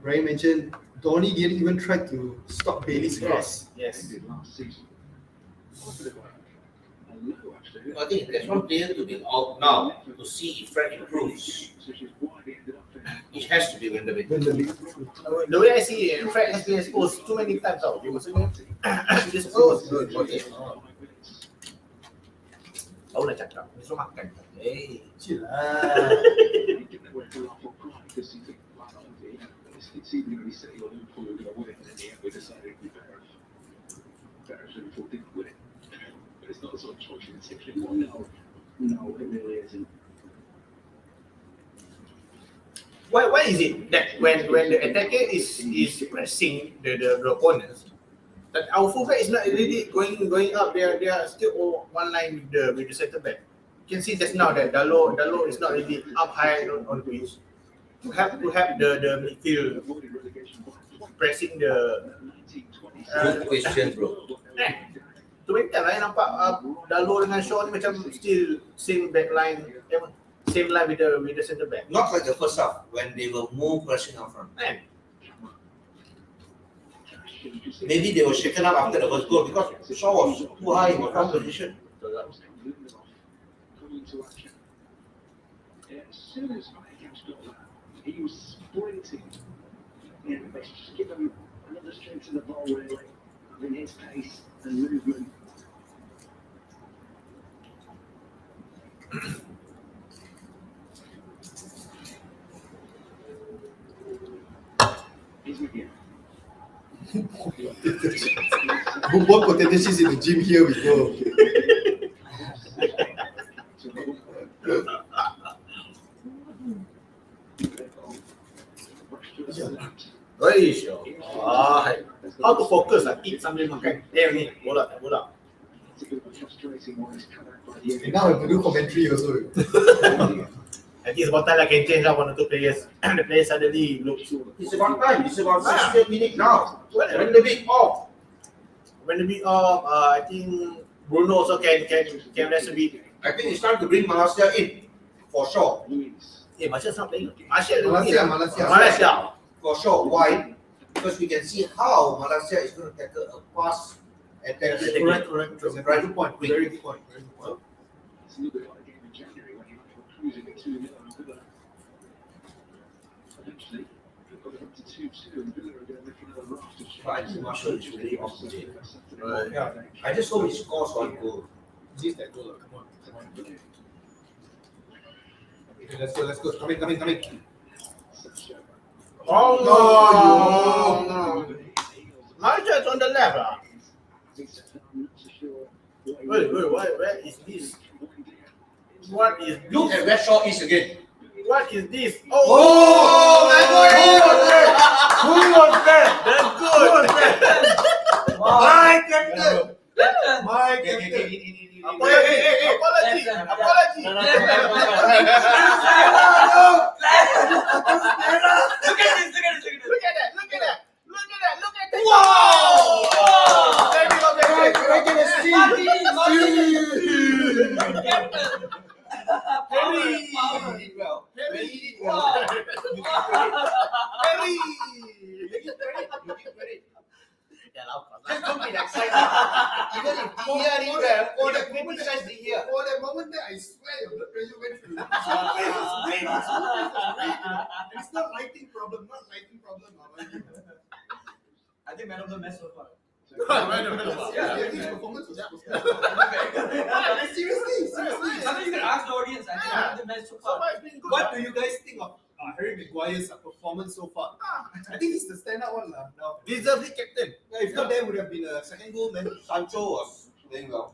Brian mentioned Donny didn't even try to stop Bailey's cross. Yes. Did last season. Hello, actually. I think there's one player to be out now to see if Fred improves. Which is why they ended up there. It has to be Van der Beek. When the league. The way I see it, Fred has been exposed too many times out. You must exposed. Good. Okay. Tahu nak cakap, besok makan. Hey. Chill lah. He didn't know where to laugh or cry because he think, wow, it's either going to be City or Liverpool who are going to win. And in the end, we decided we better if Liverpool didn't win it. But it's not the sort of choice you can take anymore. No, it really isn't. why is it that when the attacker is pressing the opponents, that our fullback is not really going up? They are still all one line with the centre back. You can see just now that Dalo is not really up high on the pitch. To have the midfield pressing the. Good question, bro. Tu kan lah nampak Dalo dengan Shaw ni macam still same back line, same line with the centre back. Not like the first half when they were more pressing up front. Kan? Maybe they were shaken up after the first goal because Shaw was too high in the front position. As soon as Mike got that, he was sprinting. Yeah, but just give him another strength to the ball, really. I mean, his pace and movement. He's McGinn. What potential in the gym here we go. Oi, Shaw. How to focus lah? Eat sambil makan. Ni bola. It's a bit of a frustrating one. He's cut out by the Now I have to do commentary also. I think it's about time I can change out one or two players. The players suddenly look. It's about time. It's about 60 minutes now. When the big off. When the beat off, I think Bruno also can rest a bit. I think it's time to bring Malaysia in for sure. Luis. Malaysia's not playing. Malaysia. For sure. Why? Because we can see how Malaysia is going to tackle a fast attack. Correct. Good point. Very good point. It's a little bit like a game in January when you were cruising at 2-0 and Villa. Eventually, it got up to 2-2 and Villa are going to make another raft of But I think Marshall is really off the game. Yeah. I just hope he scores one goal. Just that goal. Come on. Okay, let's go. Coming. Oh no! Malaysia is on the left. Wait, where is this? What is Look at where Shaw is again. What is this? Oh, my God! Who was that? That's good. My captain. Okay. Apology. Look at that. Wow! Can I get a He did well. Harry! You give credit. Yeah, of course. Just don't be excited. Even if Dia did well, for the criticize Dia. For that moment there, I swear your blood pressure went through. His face was red. And it's not lighting problem. I think man of the match so far. His performance was good. Seriously. I mean, you can ask the audience. I think man of the match so far. What do you guys think of Harry Maguire's performance so far? I think he's the standout one now. Deservedly captain. If not, there would have been a second goal. Then Sancho was playing well.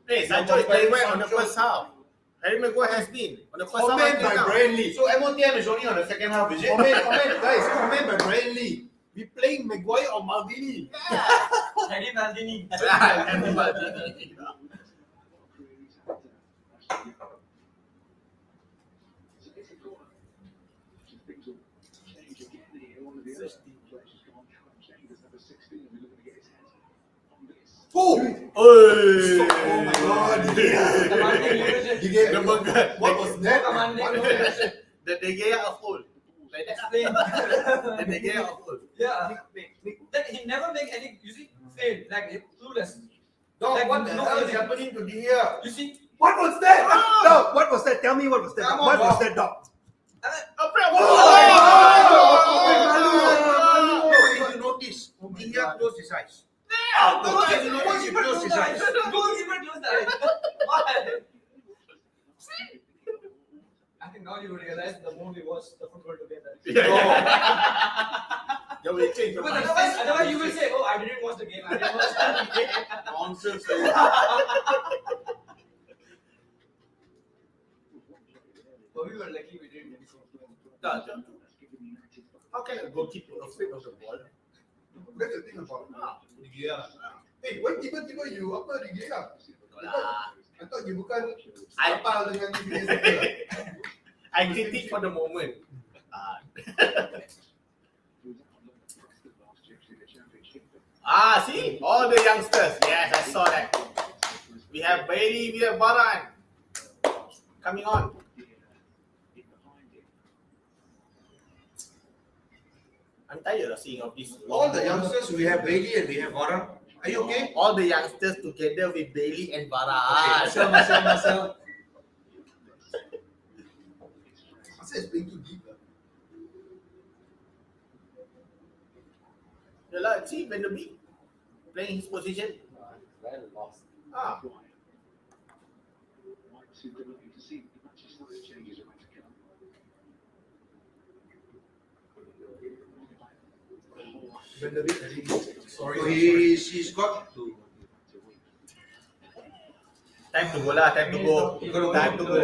Hey, Sancho is playing well on the first half. Harry Maguire has been on the first half. comment by Brian Lee. So MOTM is only on the second half, is it? Comment, guys. Comment by Brian Lee. We playing Maguire or Maldini? Harry Maldini. Oh! Oh my God! What was that? The De Gea of old. Like that. Explain. The De Gea of old. Yeah. Then he never make any. You see, failed. Like clueless. Dog, Like, what the no hell is feeling. happening to Dia? You see, What was that? No, what was that? Tell me what was that? Come on, What was dog. that, dog? If you notice, Dia closed his eyes. If you notice, he closed his eyes. Goalkeeper close the eyes. Why? I think now you realize the more we watch the football together. Then we change the Because mind. otherwise you will say, oh, I didn't watch the game. Nonsense. But we were lucky we didn't. How can a goalkeeper afraid of the ball? That's the thing about Rigea. Hey, why tiba-tiba you apa Rigea? I thought you bukan kapal dengan Rigea. I critique for the moment. See? All the youngsters. Yes, I saw that. We have Bailey, we have Buatan coming on. I'm tired of seeing of this. All the youngsters, we have Bailey and we have Vara. Are you okay? All the youngsters together with Bailey and Buatan. Marcel. Marcel is playing too deep. See, Van der Beek playing his position. Well lost. Sorry. So he's got to. Time to go lah, time to go. Time to go.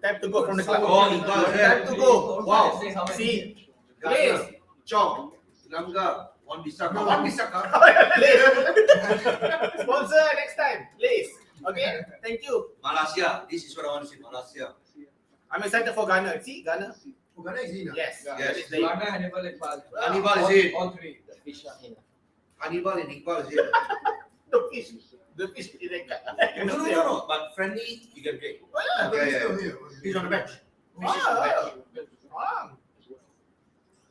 Time to go from the club. Oh, Iqbal, Time to go. Wow. See, Please. please. Chong, Langga, Wan Bisaka. Sponsor next time, please. Okay, thank you. Malaysia. This is what I want to see. Malaysia. I'm excited for Ghana. See, Ghana? Oh, Ghana is in. Yes. Yes. That is the- Ghana, Hannibal, Iqbal. Hannibal is in. All three. The fish are in. Hannibal and Iqbal is here. The fish. The fish in the cut. No. But friendly, you can play. Yeah. He's on the bench. Fish is on the bench.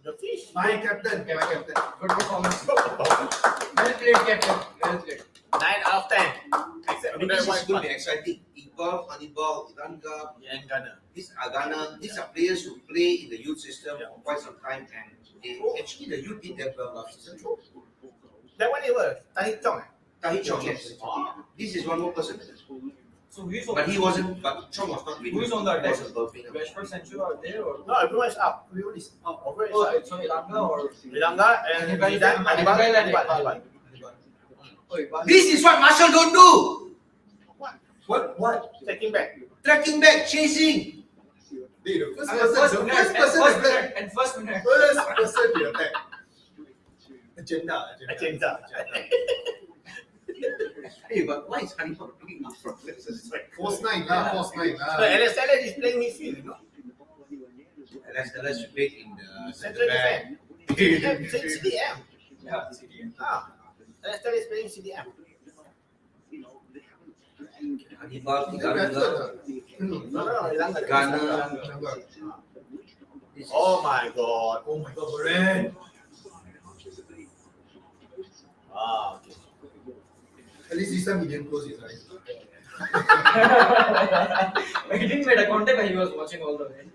The fish. My captain. Good performance. Well played, captain. Well played. 9 out of 10. Except I mean, this is going to be exciting. Iqbal, Hannibal, Iranga, and Ghana. these are Ghana. These are players who play in the youth system for quite some time, and actually the youth did them well last season. That one it was. Tahit Chong. Tahi Chong, yes. This is one more person. So who is But he wasn't, but Chong was not really. Who is on the he deck? wasn't burping. Rashford, Sancho are there or? No, everyone is up. Everyone is up. Everyone is Oh, up. so Ilanga or? Ilanga and Hannibal. Zidane, Hannibal, Hannibal. Oh, Iqbal. This is what Marshall don't do. What? Taking back. Tracking back, chasing. Hey, the first And person to attack. first minute. First person to attack. Agenda. Agenda. Hey, but why is Hannibal playing up front? It's like Force 9 lah. So LSL is playing midfield, you know. let's play in the Central center back. defense. CDM. Yeah, CDM. LSL is playing CDM. Hannibal, Ghana. No, Ilanga. Ghana. This is- Oh my god. Oh my god, Varane. Okay. At least this time he didn't close his eyes. He didn't make a contact, but he was watching all the way.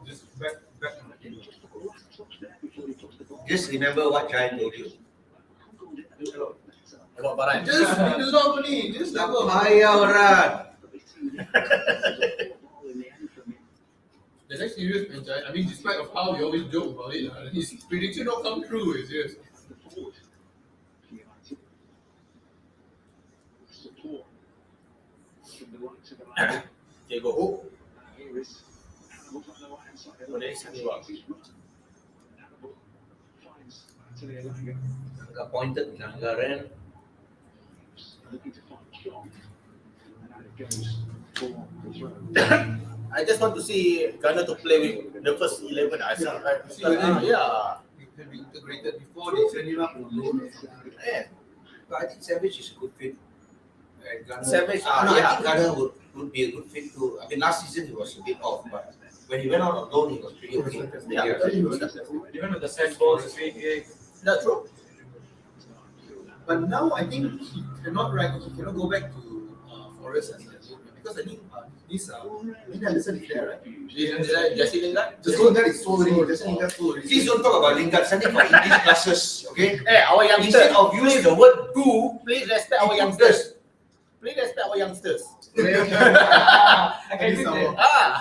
Just back on the table. Just remember what Giant told you. About Varane. Just resolve only. Just level. Run. That's actually serious, man. I mean, despite of how we always joke about it, his prediction not come true. It's serious. Okay, go. Oh, there is Hannibal. Appointed Langaren. I just want to see Ghana to play with the first 11. I said, yeah. He can be integrated before they send him up on loan or something. Yeah. But I think Savage is a good fit. And Ghana, Savage, I yeah. think Ghana would be a good fit too. I mean, last season he was a bit off, but when he went out on loan, he was pretty okay. Yeah. Even with the set balls, free kick. That's true. But now I think he cannot go back to Forest as a because I think this Henderson is there, right? Jesse Lingard. The zone that is so already. Jesse Lingard sold already. Please don't talk about Lingard. Send him for English classes, okay? Hey, our youngsters. Instead of using the word do, Please respect our youngsters. Please respect our youngsters. Academy player.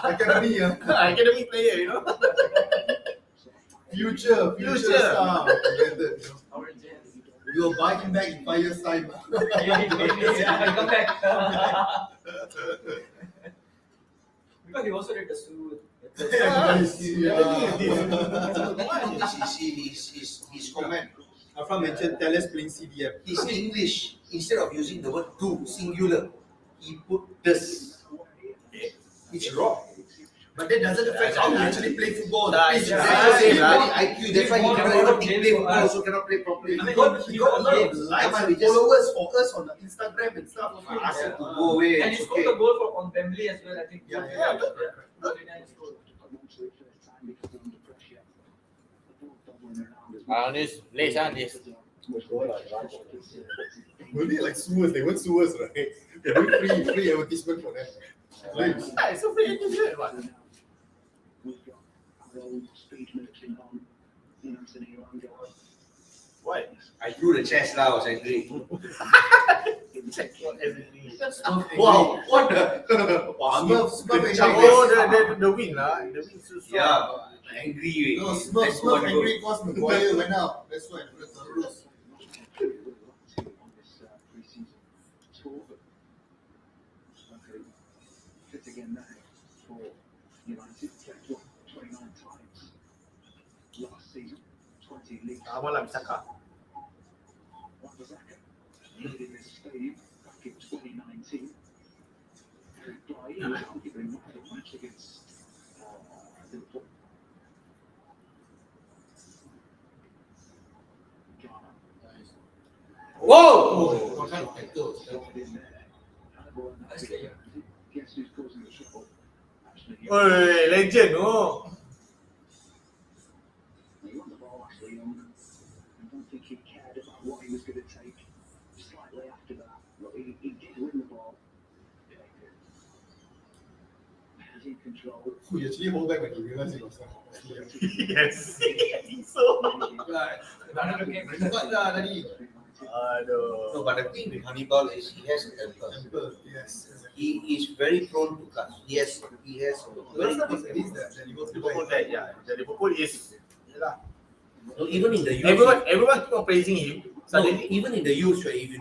Academy, Academy player, you know. future Future. star. Together, you know. Orange, yes. We'll buy him back in 5 years' time. Come back. Because he also did the suit. His comment. Afra mentioned Teles playing CDM. His English, instead of using the word do, singular, he put this. It's wrong. But that doesn't affect how you actually play football. That's It's right. same, IQ, that's why he cannot even play football, also cannot play properly. I mean, he got a lot of likes and followers for us on the Instagram and stuff. I asked him to go away. And he It's scored okay. the goal for on Wembley as well, I think. Yeah, Yeah. 49 scored. This place, this. Were they like sue us? They weren't sue us, right? They're doing free advertisement for them. Right. Yeah, it's a free entertainment one. Why? I threw the chest now, I was angry. Check what everything. Wow, what the? Wow, Smurf angry. Oh, the win lah. The win so strong. yeah, angry. No, Smurf angry because Maguire went out. That's why. That's the rules. Again now for United, 29 times last season, 20 leagues. Malam Saka. Wan-Bissaka played in this stadium back in 2019. He was arguably man of the match against Liverpool. Whoa! What kind of tackles? Guess who's causing the trouble? Ashley. Oi, legend oh. He won the ball, Ashley Young. I don't think he cared about what he was going to take slightly after that. But he did win the ball. He's in control. He actually hold back when he realized it was Yes. I think so. Another game. But tadi. Aduh. No, but the thing with Hannibal is he has a temper. Yes. He is very prone to cuts. He has very Last time was at least that Liverpool that, yeah. The Liverpool is. no, even in the youth. Everyone keep on praising him. No, Suddenly, even in the youth, right, if you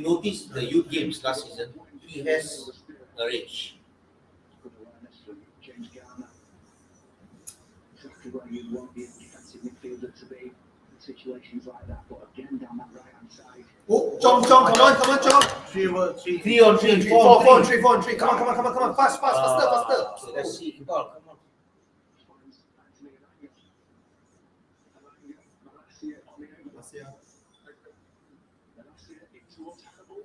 notice the youth games last season, he has a rage. Good awareness from James Garner. Exactly where you want the defensive midfielder to be in situations like that. But again, down that right hand side. Oh, Chong, come on, Chong. 3 on 3, 4 on 3. Come on. Fast, faster. Okay, let's see. Iqbal, come on. Finds Anthony Aranga. Malacia on the over. Malacia into what's Hannibal.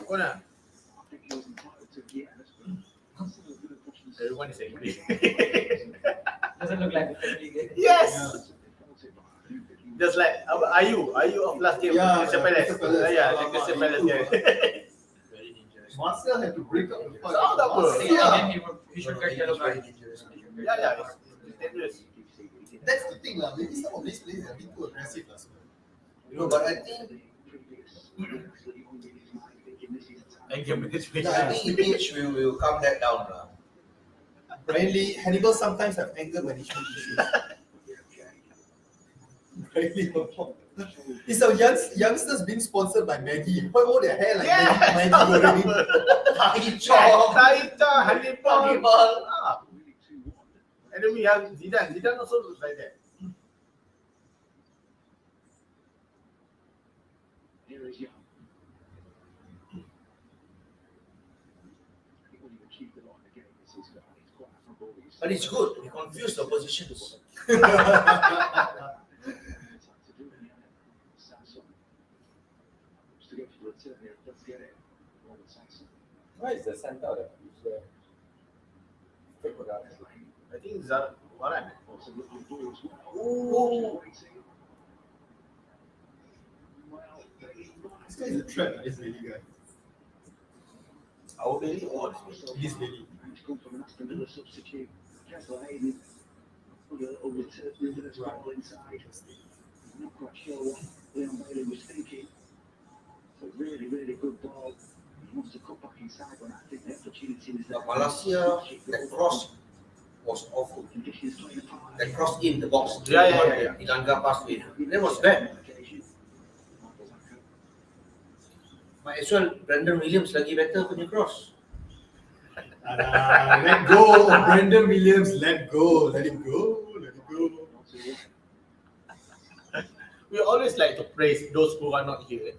Kona. I think he was entitled to yes, but that's a good impression. Everyone is angry. Doesn't look like a friendly game. Yes. Just like Ayu of last game. Yeah, Crystal Palace. Crystal Palace. Yeah, the Crystal Palace game. Very dangerous. Marcel had to break up the fight. So that was- Again, he should get yellow Very card. dangerous. Yeah, it's dangerous. That's the thing, lah. Maybe some of these players are a bit too aggressive, lah. No, but I think And game against I think Mitch will calm that down now. Apparently, Hannibal sometimes have anger management issues. Apparently, it's a youngsters being sponsored by Maggie. Why all their hair like Maggie already? Taita, Hannibal. And then we have Zidane. Zidane also looks like that. Here is Young. He wouldn't even achieve the line again. This is he's quite admirable. He's But it's good. He confused the oppositions. to go for the return here. Let's get it. Robert Saxon. Why is the center of the user? I think Zaran. Also looking through as well. Oh. Waiting. Well, This guy is a threat, this Bailey guy. Our Bailey or This Bailey. He's come from an Aston Villa substitute. Kessler Hayden. Reverse ball inside. I'm not quite sure what Leon Bailey was thinking. So really, really good ball. He wants to cut back inside, but I think the opportunity is there. But Malaysia, that cross was awful. That cross in the box. Yeah. Ilanga passed in. That was bad. Might as well Brandon Williams lagi better punya cross. Let go of Brandon Williams. Let go. Let it go. Let it go. We always like to praise those who are not here.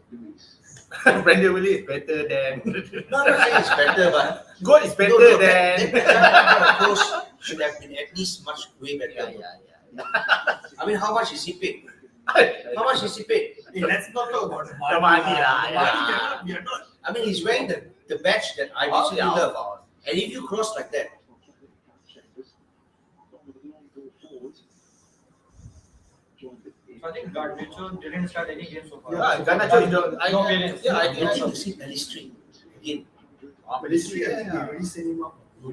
Brandon Williams is better than. Not saying it's better, but God is better no, than. that coach should have been at least much way better. Yeah. I mean, how much is he paid? How much is he paid? Hey, let's not talk about the The money lah, money. We are not. I mean, he's wearing the badge that I basically love. And if you cross like that, I think Garnacho didn't start any game so far. Yeah, Garnacho is the. No variance. Yeah, I I think think. you see Pelistri again. But this week, I think we already sent him up. No,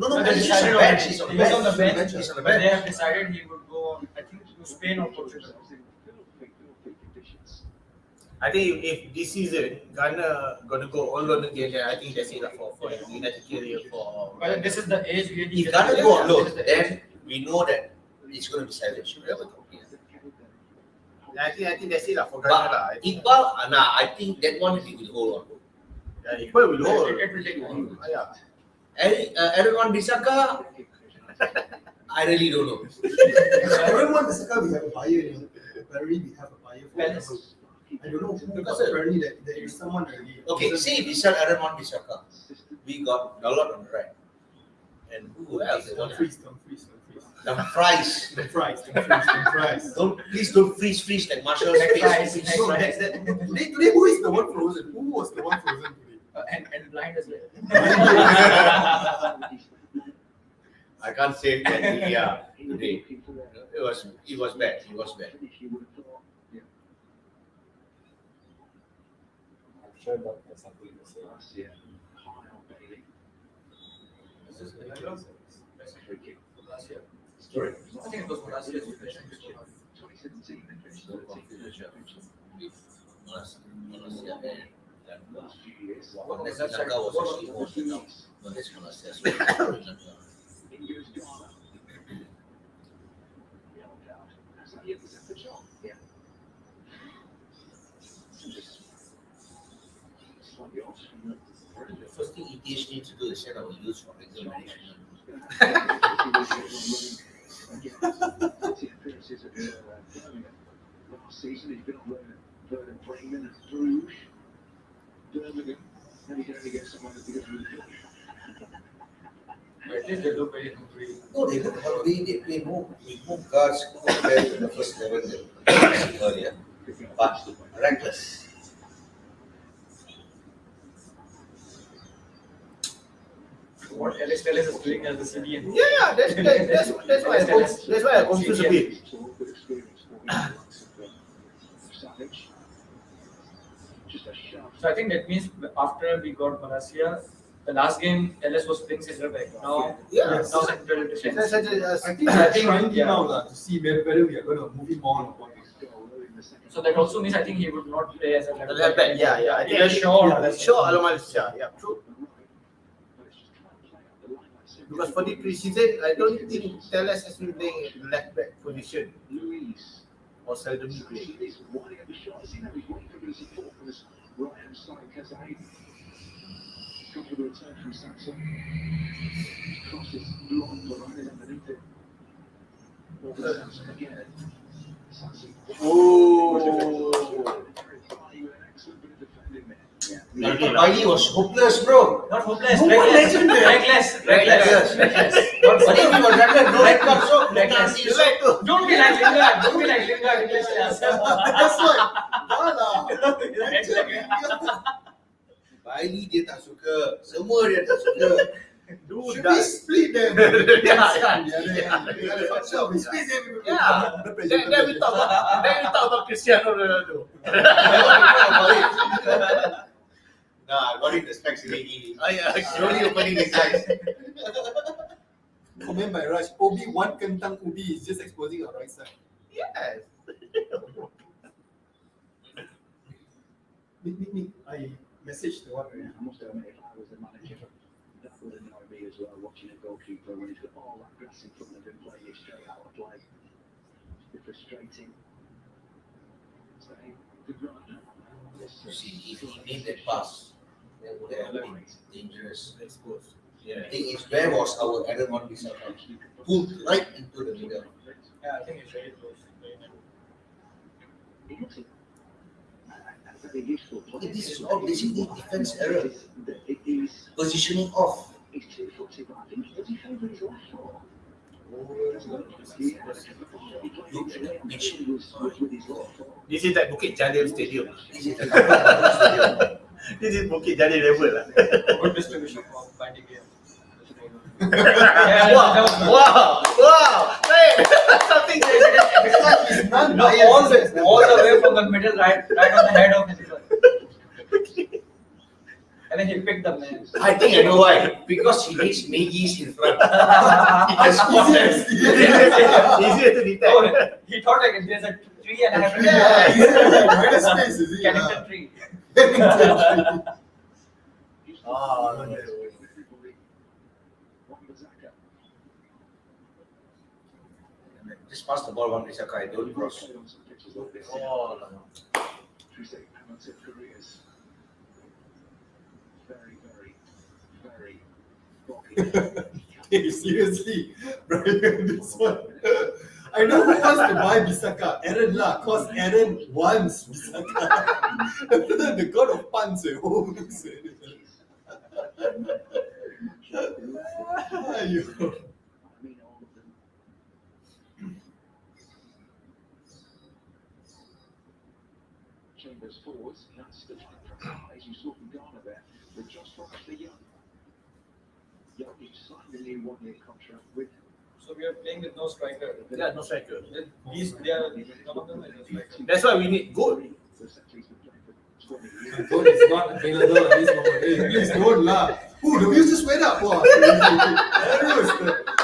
So they he's just decided a bench. He's on the He was on bench. the bench. He's on the But they bench. have decided he would go on, I think, to Spain or Portugal. I think if this season Ghana gonna go all on again, then I think that's it lah for United career for. But this is the age where If Ghana go on This loan, is the age. then we know that it's going to be savage. I think that's it lah for Ghana lah. But Iqbal, I think that one we will hold on. Yeah, Iqbal will hold. It will take long. Yeah. Everyone Bisaka, I really don't know. Everyone is we have a buyer. Apparently, we have a buyer for Palace. us. I don't know who, but apparently that there is someone already. Okay, see, we sell Everyone Bisaka. We got Dalot on the right. And who else? Don't freeze. Dumfries. Please don't freeze like Marshall's Fries. face. So today, who is the one frozen? Who was the one frozen today? And blind as well. I can't say that. Yeah, today it was bad. I'm sure that has something to say. Sorry. I think it was last year's situation. Malaysia was actually more than enough. Malaysia was the first thing ETH needs to do is set our youth for examination. Last season, he's been on Vernon Bremen, Bruges, Birmingham, and he can only get someone to go through the At least they look very hungry. No, they look hungry. They play more with more guards compared to the first 11 that we see earlier. But reckless. What Alex Telles is doing as the CDM. Yeah, that's why I confused a bit. So I think that means after we got Malaysia, the last game Ellis was playing center back. Now, Yeah. now central defense. I think trying him out to see whether we are going to move him on or not. So that also means I think he would not play as a left Left back, yeah. I think Yeah, sure. Sure, Malaysia, yeah, true. Because for the preseason, I don't think Teles has been playing in the left back position or seldomly playing. Bailey was hopeless, bro. Not hopeless, Who reckless. legend there? Reckless. But if he was reckless, no red card, so Reckless. you like to. Don't be like Lingard. Don't be like Lingard. That's why. Bailey dia tak suka, semua dia tak suka. Should we split them? Yeah. Sure, we split them. Yeah. Then we talk about Cristiano Ronaldo. Nah, got him the specs already. Oh, yeah. Slowly opening his eyes. Comment by Raj. Obi one kentang ubi is just exposing our right side. Yes. I messaged the one. would annoy me as well, watching a goalkeeper when he's got all that grass in front of him playing it straight out of play. It's a bit frustrating. So, good run. You see, if he made that pass, that would have been dangerous. Exposed. The Yeah. thing is, where was our Aaron Wan-Bissaka? Pulled right into the middle. Yeah, I think it's very close. He looks a very useful player. This is all basically defense error. He's Positioning off. 2-footed, but I think does he favour his left foot? This is like Bukit Jalil Stadium. This is the This is Bukit Jalil level lah. Good distribution of binding game. Wow! Hey, something All the way from the middle, right on the head of his foot. And then he picked the man. I think I know why. Because he needs Maggie's in front. He can spot them. Easier to detect. Oh, he thought like there's a tree and I have to Where is space is it? Kennington tree. Oh, no. Just pass the ball, Wan-Bissaka. I don't cross. Oh, no. Hey, seriously, Brian, this one. I know who wants to buy Bissaka. Aaron lah, cause Aaron wants Bissaka. After that, the god of puns, oh, Aiyo. Chambers forwards, that's the as you saw from Ghana there, but just for the young. Young, he signed a new one-year contract with. So we are playing with no striker. Yeah, no striker. These, they are, none of them is a striker. That's why we need goal. Goal is not available at this moment. Hey, please don't lah. Ooh, the views just went up. Wow.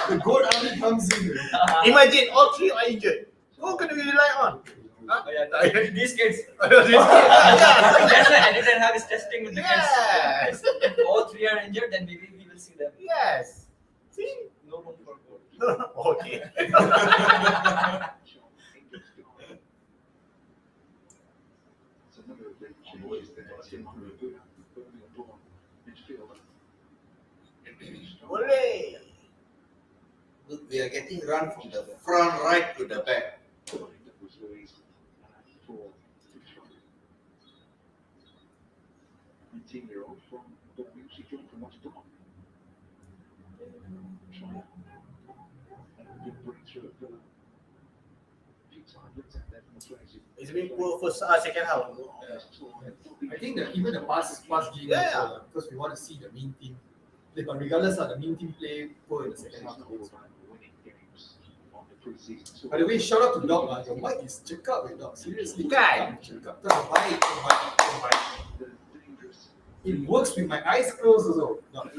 The goat army comes in. Imagine all three are injured. Who can we rely on? Oh, yeah, these kids. Yeah. That's why Editor Hub is testing with the Yes. kids. If all three are injured, then maybe we will see them. Yes. See? No room for goal. Okay. Boleh. Look, we are getting run from the front right to the back. 19-year-old from Buatan, she joined from Aston. Good breakthrough at Villa. Few times looked at there from the place. It's been poor first second half. I think that even the past game, Yeah. because we want to see the main team. But regardless of the main team play poor in the second half. By the way, shout out to Doc. Your mic is check out with Doc. Seriously. Kan? Check out. Terbaik. It works with my eyes closed also. Doc.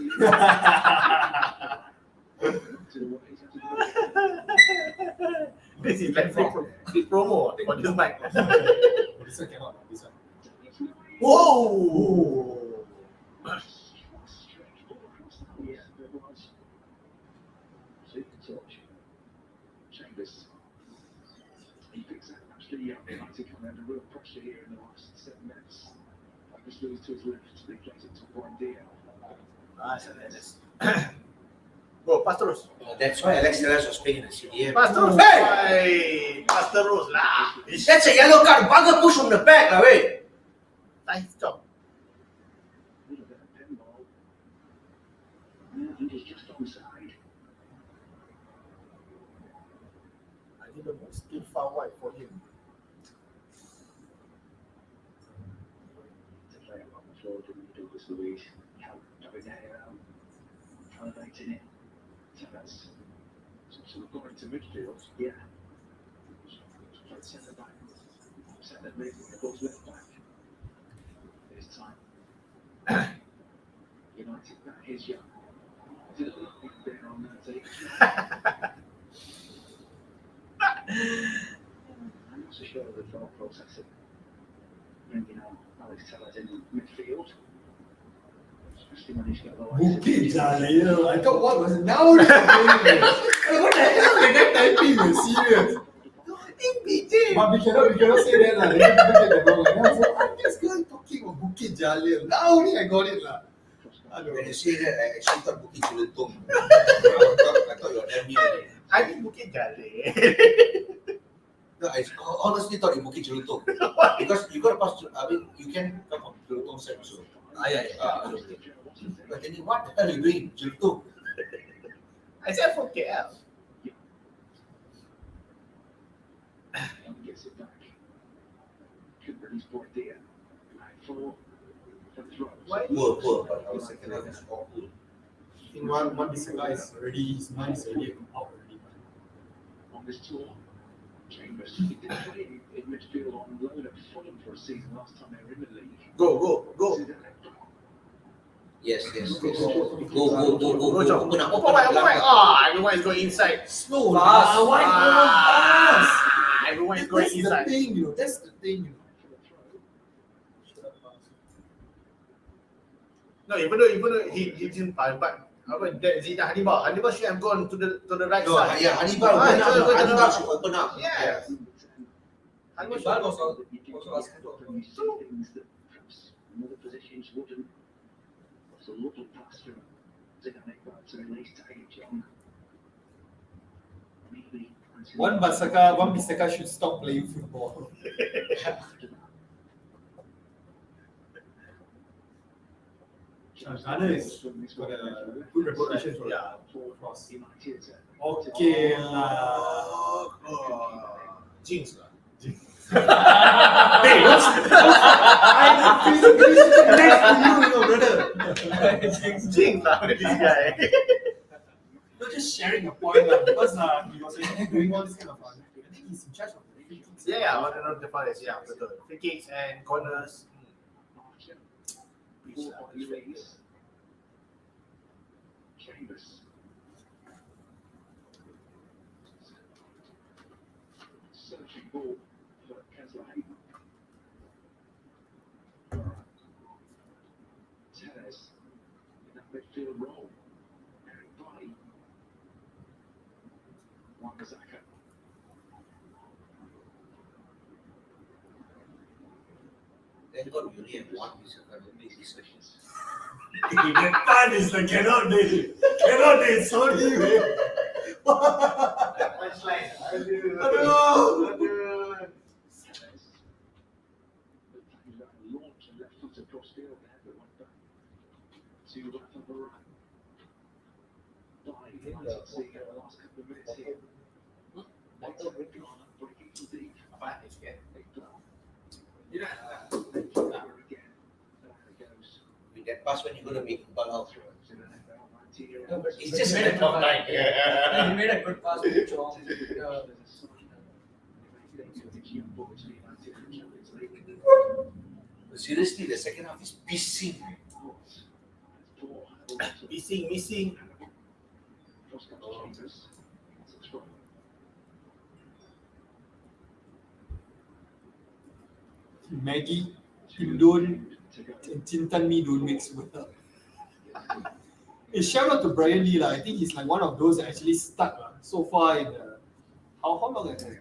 This is like free promo for this mic. This one cannot. This one. Whoa! Chambers. He picks out actually United come under real pressure here in the last 7 minutes. Just moves to his left, they plays it to Buatan. Bro, pass terus. That's why Alex Telles was playing in the CDM. Pass terus. Hey! Hey! Pass terus lah. That's a yellow card. Bugger push from the back, lah, wait. Nice job. A little bit of pinball. I think he's just onside. I think the ball still far wide for him. To play it on the floor, didn't do this, Louise. Elevating it. So that's sort of going into midfield. Yeah. Played centre back. Centre mid, the ball's left back. This time. United back, here's Young. Did a little bit there on that day. I'm not so sure of the thought process of bringing on Alex Telles in midfield. Bukit Jalil. I thought what was it? Now they're complaining. What the hell? The guy typing, serious. But we cannot say that lah. Then people get the wrong. And I was like, what this guy talking about Bukit Jalil? Now only I got it lah. When you say that, I actually thought Bukit Jelutong. I thought you were damn near. I think Bukit Jalil. No, I honestly thought you Bukit Jelutong. Because you got to pass, I mean, you can come from Jelutong side also. Okay. But then what the hell are you doing, Jelutong? I said from KL. Gets it back. Good release point there. For the throw. Poor, but our second half is all poor. I think one this guy is already, his mind is already out already. On this tour, Chambers he did play in midfield on loan at Fulham for a season last time they were in the league. Go. Yes. Go. Open Open up. Ah, everyone is going inside. Slow Fast. lah. Why not fast? Everyone is going That's the inside. thing, you know. That's the thing, you know. No, even though he didn't pass, but that Zidane Hannibal should have gone to the right No, side. yeah, Hannibal should open up. Yeah. Hannibal should Iqbal was also asking to open. Things that perhaps in other positions wouldn't. It's a lovely pass from Zidane to release Tiger John. Maybe One Bisaka should stop playing football. Ghana is got a good reputation for cross. Okay lah. Jinx lah. Hey, what's I'm sitting next to you, brother. Jinx lah this guy. We're just sharing a point lah, because he was actually doing all this kind of I think he's in charge of the free kicks. Yeah, one of the players. Yeah, betul. Free kicks and corners. Chambers. Searching ball for Kessler Hayden. Tellez in that midfield role. Eric Bailly. Wan-Bissaka. Thank God we only have one Bisaka to make these sessions. That part is like cannot do, sorry man. Punchline. Aduh. Launch and left foot across field there, but went back to Rafa Varane. By United seeing it the last couple of minutes here. Breaking to deep. Apa? Sikit. Again. There it goes. With that pass, when you're going to make Iqbal out. No, but It's just he a tough time. Yeah, he made a good pass to Chong. Seriously, the second half is pissing. Missing. Maggie, Indon, and Chintan Mi don't mix well. A shout out to Brian Lee lah. I think he's like one of those that actually stuck so far in the how long has we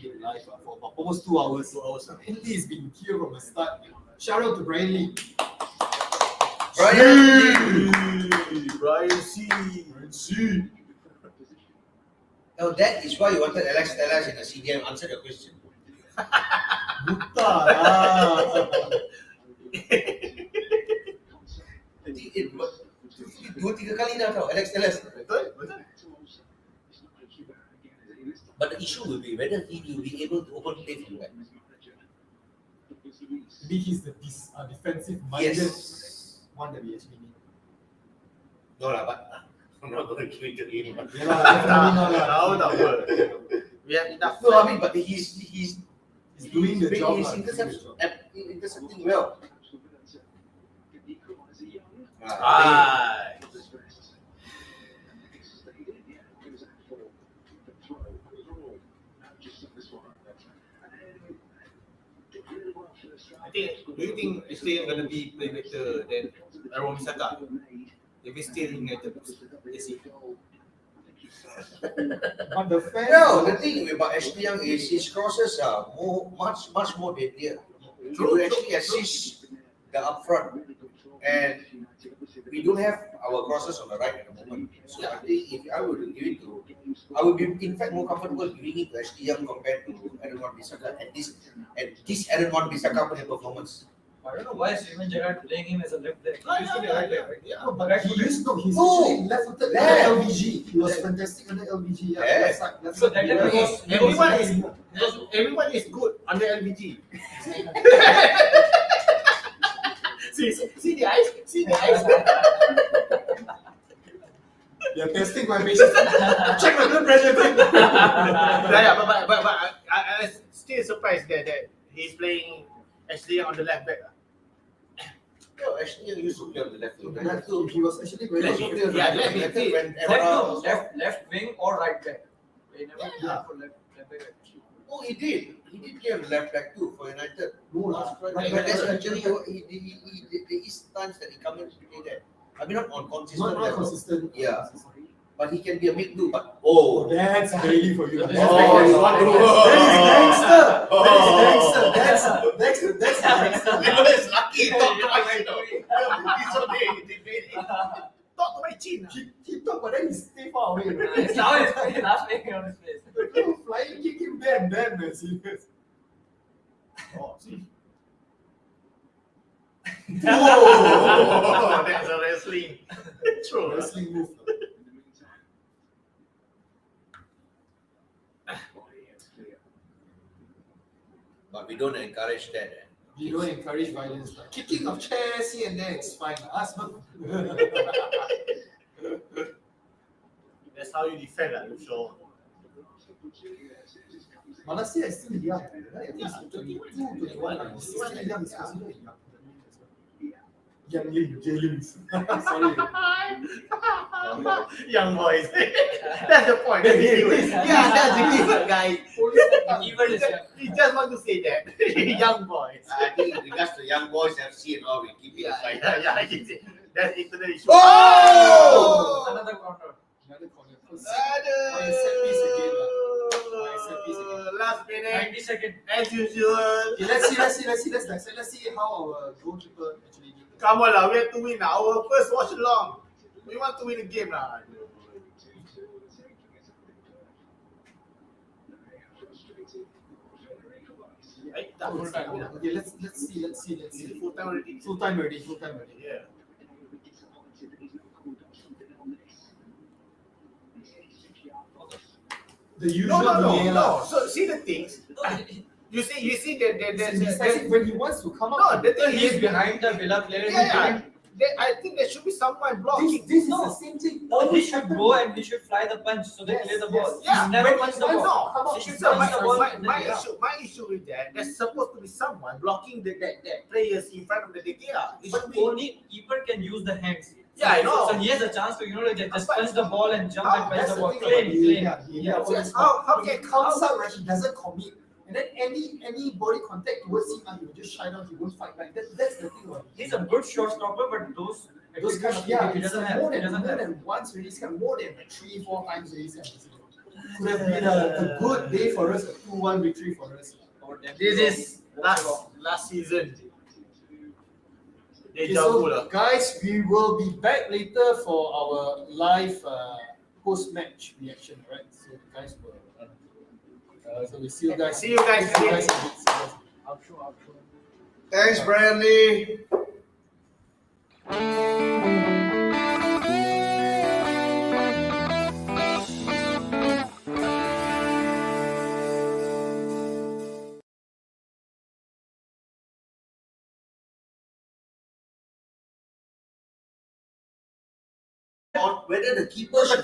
been live for about almost 2 hours. 2 hours. And he's been here from the start. Shout out to Brian Lee. Brian C. Now that is why you wanted Alex Tellez in the CDM. Answer the question. Buta lah. Dua tiga kali dah tau Alex Tellez. Betul. But the issue will be whether he will be able to open play for you. Maybe he's the defensive minded Yes. one that we actually need. No lah, but I'm not going to give it to him. Yeah lah, definitely not lah. Tahu tak apa. We have enough. No, I mean, but he's He's doing the job lah. intercepting well. I think. Do you think Aston gonna be play better than Aaron Saka? If it's still United, is it? But the fans. No, the thing about Ashley Young is his crosses are much more deadlier. He will actually assist the upfront, and we don't have our crosses on the right at the moment. So I think if I were to give it to, I would be in fact more comfortable giving it to Ashley Young compared to Aaron Wan-Bissaka at this Aaron Wan-Bissaka punya performance. I don't know why Steven Gerrard playing him as a left back. He used to be a right back, right? Yeah. No, but he's No. actually left-footed under Left. LVG. He was fantastic under LVG. Yeah. Yeah. Left side, left So side. that was- Everyone is good under LVG. see the eyes? See the eyes? They're testing my patience. Check my blood pressure. Yeah, but I'm still surprised that he's playing actually on the left back. No, Ashley Young used to play on the left wing. Left too. He was actually very Left good wing. player. Yeah, left wing. When Left wing or right back. He never Yeah. played for left back. Oh, he did. He did play on the left back too for United. No, lah. But Right that's back. actually there is times that he come in to play that. I mean, not on consistent Not level, consistent. Yeah. but he can be a mid too. But Oh, that's really for you. So That's this is very- like- that is gangster. Oh. That is gangster. That's gangster. It's lucky. Talk to my Yeah, chin. yeah. It's okay. Talk to my chin. He talk, but then he stay far away. It's now his last playing on his face. The people flying kick him there and then, man. Serious. Oh, see. Whoa. That's a wrestling. True. Wrestling move. But we don't encourage that. We don't encourage violence. Like kicking of chairs here and there, it's fine. Ask me. That's how you defend, I'm sure. Malaysia is still young. Right? At least Yeah, 22, 21. 21. He's still young. He's considered young. Young Lim, J Lims. Sorry. Young boys. That's the point. That's the keyword. Yeah, that's the keyword, guys. Keyword is young. You just want to say that. Young boys. I think in regards to young boys, FC and all, we keep it aside. Yeah, I can say. That's internet issue. Oh! Another corner. Another corner. On the set piece again, set piece again. Last minute, 90 seconds. as usual. Okay, let's see. Let's see how our goalkeeper actually did. Come on, lah. We have to win our first watch along. We want to win the game, lah. Right? Oh, Full time. okay, let's see. Is it full time already? Full time already. Yeah. The usual No. VAR. So see the things. You see that It's decisive when he wants to come no, up. the thing He's is behind the Villa player. yeah. I think there should be someone blocking. This is No. the same thing. He should go and he should fly the punch so they Yes, clear the yes. ball. Yeah, He never when punch he the wants ball. to come up, He should he's punch not the ball. My issue with that, there's supposed to be someone blocking that players in front of the DKR. It But should be. only keeper can use the hands. Yeah, I know. So he has a chance to, like, just punch the ball and jump and punch That's the the ball. thing Clean, about clean. VAR. Yeah. Always How when he can- comes out, right, he doesn't commit. And then any body contact towards him, he will just shy down. He won't fight back. That's the thing about him. He's a good shot stopper, but those Those kind of he he doesn't doesn't have. more He than doesn't have. once really, more than 3-4 times really. Could have been a good day for us, a 2-1 victory for us. This is last season. Okay, Deja so vu lah. guys, we will be back later for our live post-match reaction, right? So guys will. So we see you guys. See you guys See you again. guys. Thanks, Brandy. On whether the keeper should